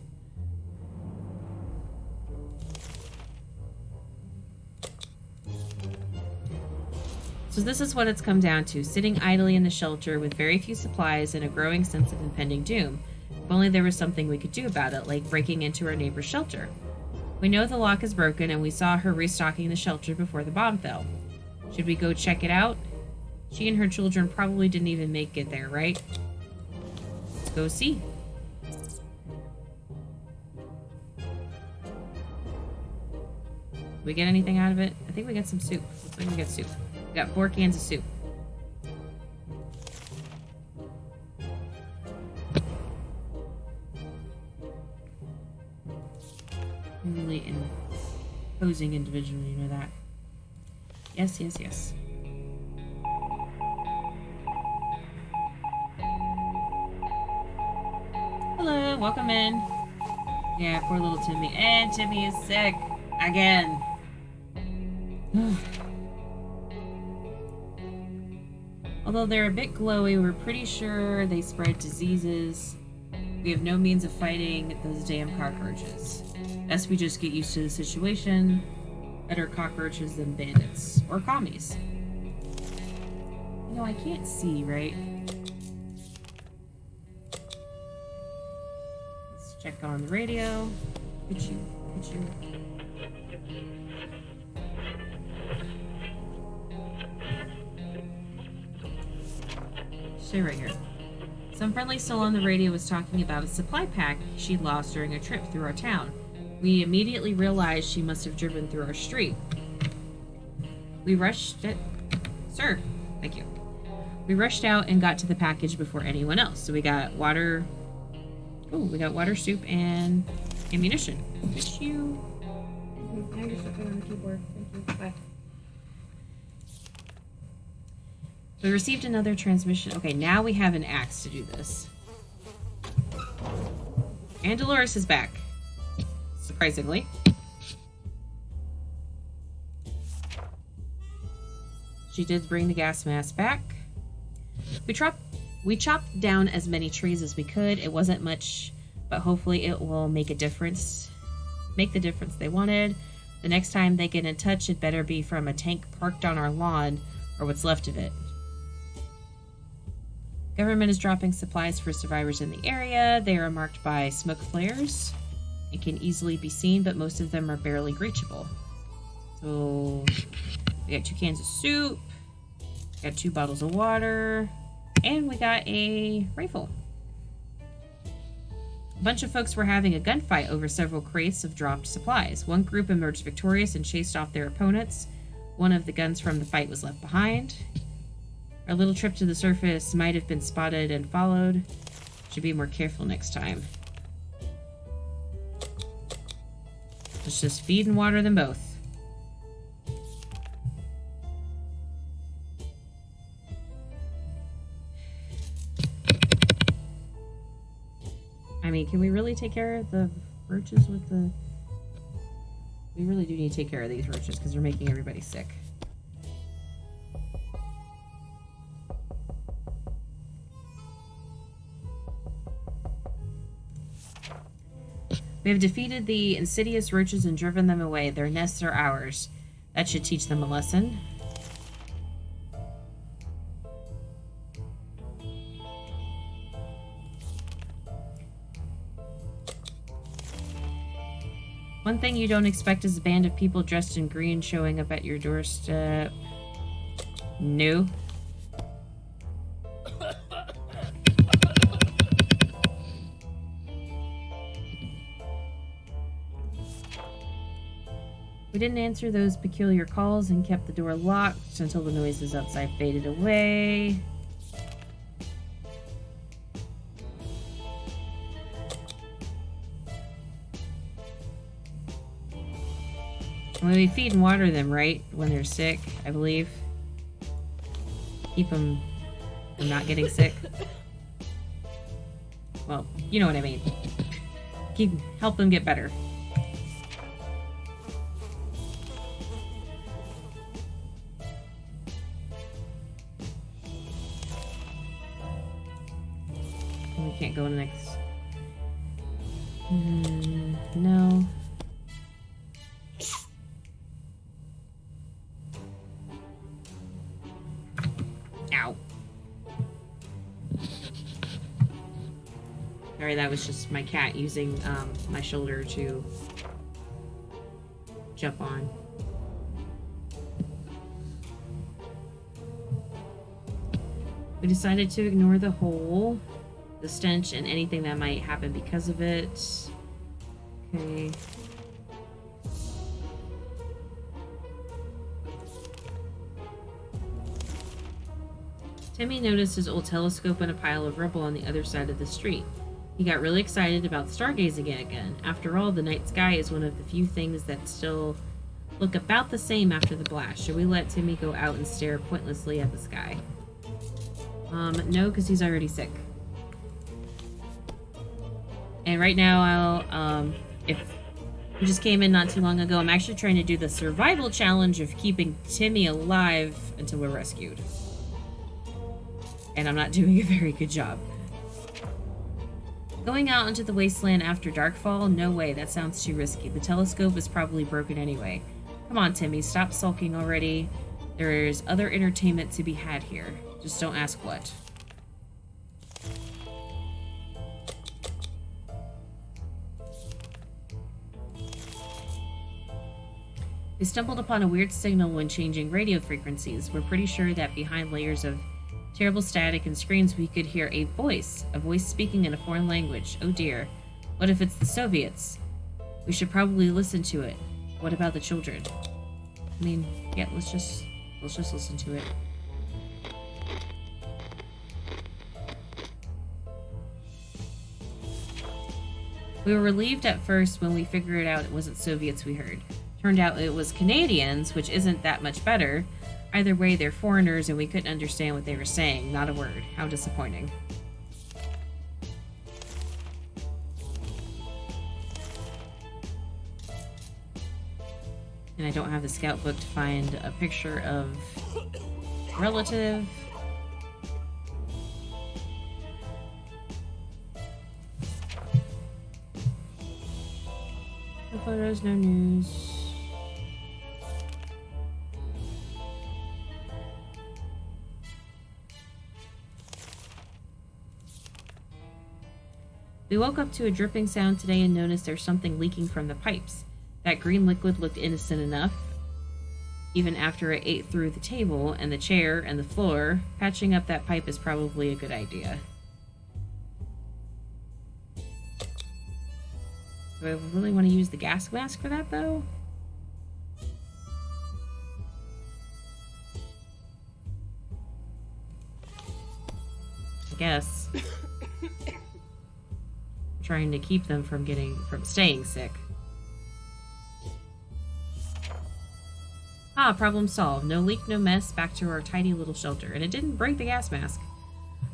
So this is what it's come down to, sitting idly in the shelter with very few supplies and a growing sense of impending doom. If only there was something we could do about it, like breaking into our neighbor's shelter. We know the lock is broken, and we saw her restocking the shelter before the bomb fell. Should we go check it out? She and her children probably didn't even make it there, right? Let's go see. Did we get anything out of it? I think we got some soup. Looks like we got soup. We got 4 cans of soup. Really imposing individual, you know that. Yes, yes, yes. Hello, welcome in. Yeah, poor little Timmy. And Timmy is sick. Again. Although they're a bit glowy, we're pretty sure they spread diseases. We have no means of fighting those damn cockroaches. Best we just get used to the situation. Better cockroaches than bandits. Or commies. You know, I can't see, right? Let's check on the radio. Could you... Stay right here. Some friendly soul on the radio was talking about a supply pack she lost during a trip through our town. We immediately realized she must have driven through our street. We rushed it. Sir, thank you. We rushed out and got to the package before anyone else. So we got water. Oh, we got water, soup, and ammunition. Thank you. Now you're stuck on the keyboard. Thank you. Bye. We received another transmission. Okay, now we have an axe to do this. And Dolores is back. Surprisingly. She did bring the gas mask back. We chopped down as many trees as we could. It wasn't much, but hopefully it will make a difference. Make the difference they wanted. The next time they get in touch, it better be from a tank parked on our lawn, or what's left of it. Government is dropping supplies for survivors in the area. They are marked by smoke flares. It can easily be seen, but most of them are barely reachable. So we got 2 cans of soup, got 2 bottles of water, and we got a rifle. A bunch of folks were having a gunfight over several crates of dropped supplies. One group emerged victorious and chased off their opponents. One of the guns from the fight was left behind. Our little trip to the surface might have been spotted and followed. Should be more careful next time. Let's just feed and water them both. I mean, can we really take care of the roaches with the... We really do need to take care of these roaches because they're making everybody sick. We have defeated the insidious roaches and driven them away. Their nests are ours. That should teach them a lesson. One thing you don't expect is a band of people dressed in green showing up at your doorstep. No. We didn't answer those peculiar calls and kept the door locked until the noises outside faded away. When we feed and water them, right? When they're sick, I believe. Keep them from not getting sick. Well, you know what I mean. Help them get better. We can't go next. No. Ow. Sorry, that was just my cat using my shoulder to jump on. We decided to ignore the hole, the stench, and anything that might happen because of it. Okay. Timmy noticed his old telescope in a pile of rubble on the other side of the street. He got really excited about stargazing again. After all, the night sky is one of the few things that still look about the same after the blast. Should we let Timmy go out and stare pointlessly at the sky? No, because he's already sick. And right now, if he just came in not too long ago, I'm actually trying to do the survival challenge of keeping Timmy alive until we're rescued. And I'm not doing a very good job. Going out into the wasteland after darkfall? No way, that sounds too risky. The telescope is probably broken anyway. Come on, Timmy, stop sulking already. There's other entertainment to be had here. Just don't ask what. We stumbled upon a weird signal when changing radio frequencies. We're pretty sure that behind layers of terrible static and screens we could hear a voice speaking in a foreign language. Oh dear. What if it's the Soviets? We should probably listen to it. What about the children? I mean, yeah, let's just listen to it. We were relieved at first when we figured out it wasn't Soviets we heard. Turned out it was Canadians, which isn't that much better. Either way, they're foreigners and we couldn't understand what they were saying. Not a word. How disappointing. And I don't have the scout book to find a picture of relative. photos, no news. We woke up to a dripping sound today and noticed there's something leaking from the pipes. That green liquid looked innocent enough, even after it ate through the table and the chair and the floor. Patching up that pipe is probably a good idea. Do I really want to use the gas mask for that, though? I guess. Trying to keep them from staying sick. Ah, problem solved. No leak, no mess. Back to our tidy little shelter. And it didn't break the gas mask.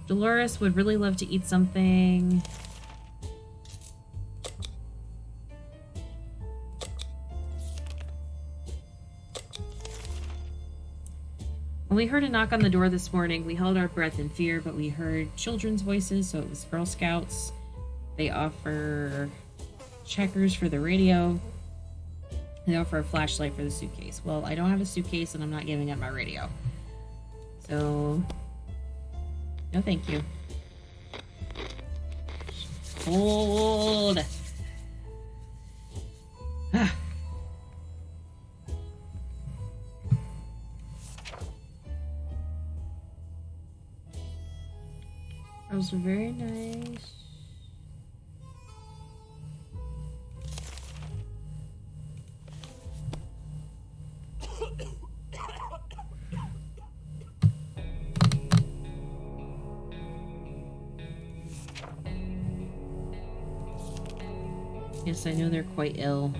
Dolores would really love to eat something. When we heard a knock on the door this morning, we held our breath in fear, but we heard children's voices, so it was Girl Scouts. They offer checkers for the radio. They offer a flashlight for the suitcase. Well, I don't have a suitcase and I'm not giving up my radio. So, no thank you. Cold. That was very nice. Yes, I know they're quite ill.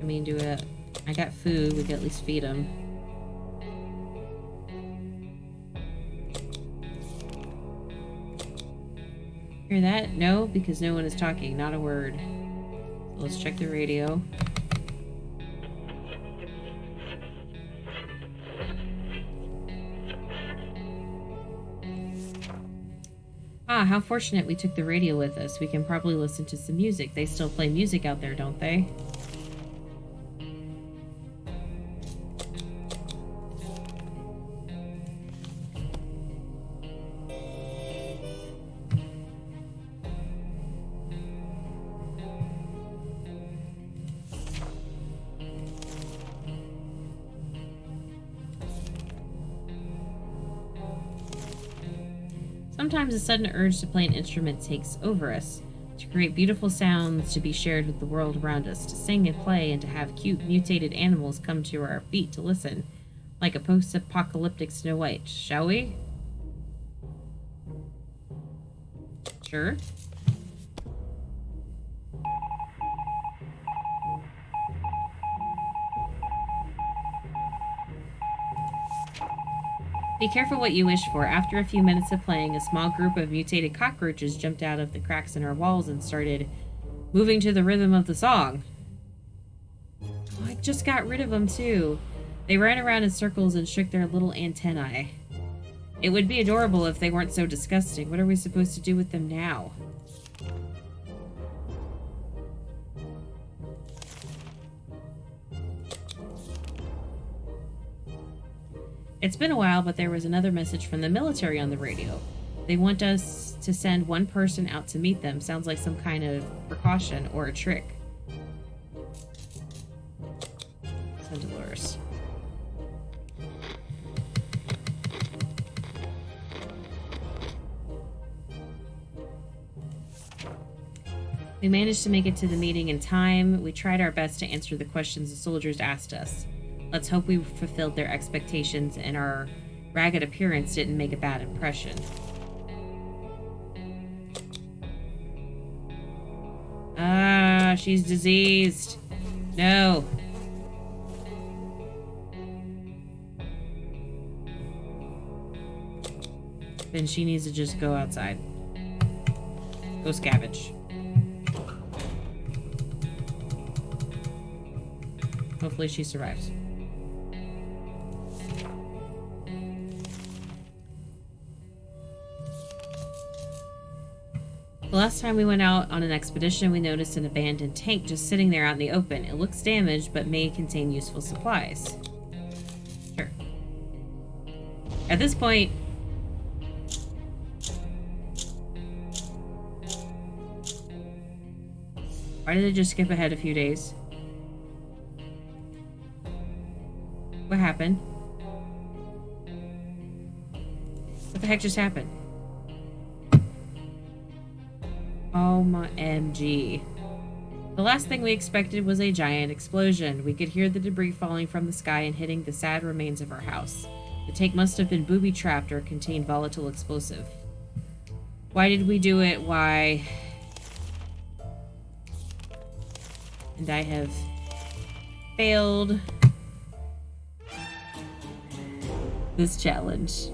I mean, I got food, we could at least feed them. Hear that? No, because no one is talking, not a word. So let's check the radio. Ah, how fortunate we took the radio with us. We can probably listen to some music. They still play music out there, don't they? Sometimes a sudden urge to play an instrument takes over us, to create beautiful sounds to be shared with the world around us, to sing and play, and to have cute, mutated animals come to our feet to listen, like a post-apocalyptic Snow White. Shall we? Sure. Be careful what you wish for. After a few minutes of playing, a small group of mutated cockroaches jumped out of the cracks in our walls and started moving to the rhythm of the song. Oh, I just got rid of them too. They ran around in circles and shook their little antennae. It would be adorable if they weren't so disgusting. What are we supposed to do with them now? It's been a while, but there was another message from the military on the radio. They want us to send one person out to meet them. Sounds like some kind of precaution or a trick. Send Dolores. We managed to make it to the meeting in time. We tried our best to answer the questions the soldiers asked us. Let's hope we fulfilled their expectations and our ragged appearance didn't make a bad impression. Ah, she's diseased. No. Then she needs to just go outside. Go scavenge. Hopefully she survives. The last time we went out on an expedition, we noticed an abandoned tank just sitting there out in the open. It looks damaged, but may contain useful supplies. Sure. At this point, why did it just skip ahead a few days? What happened? What the heck just happened? Oh my MG. The last thing we expected was a giant explosion. We could hear the debris falling from the sky and hitting the sad remains of our house. The tank must have been booby-trapped or contained volatile explosive. Why did we do it? Why? And I have failed this challenge.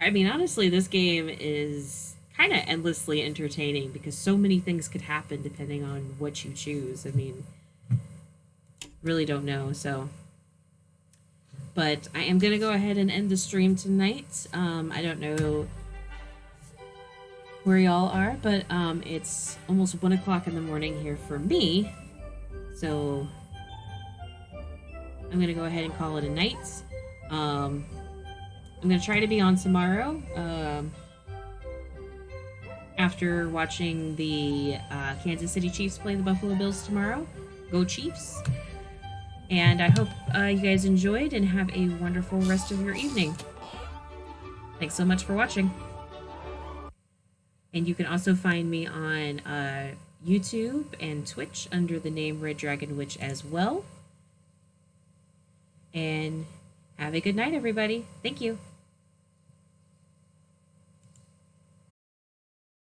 I mean, honestly, this game is kind of endlessly entertaining because so many things could happen depending on what you choose. I mean, really don't know, so. But I am going to go ahead and end the stream tonight. I don't know where y'all are, but it's almost 1 o'clock in the morning here for me. So I'm going to go ahead and call it a night. I'm going to try to be on tomorrow after watching the Kansas City Chiefs play the Buffalo Bills tomorrow. Go Chiefs! And I hope you guys enjoyed and have a wonderful rest of your evening. Thanks so much for watching. And you can also find me on YouTube and Twitch under the name Red Dragon Witch as well. And have a good night, everybody. Thank you.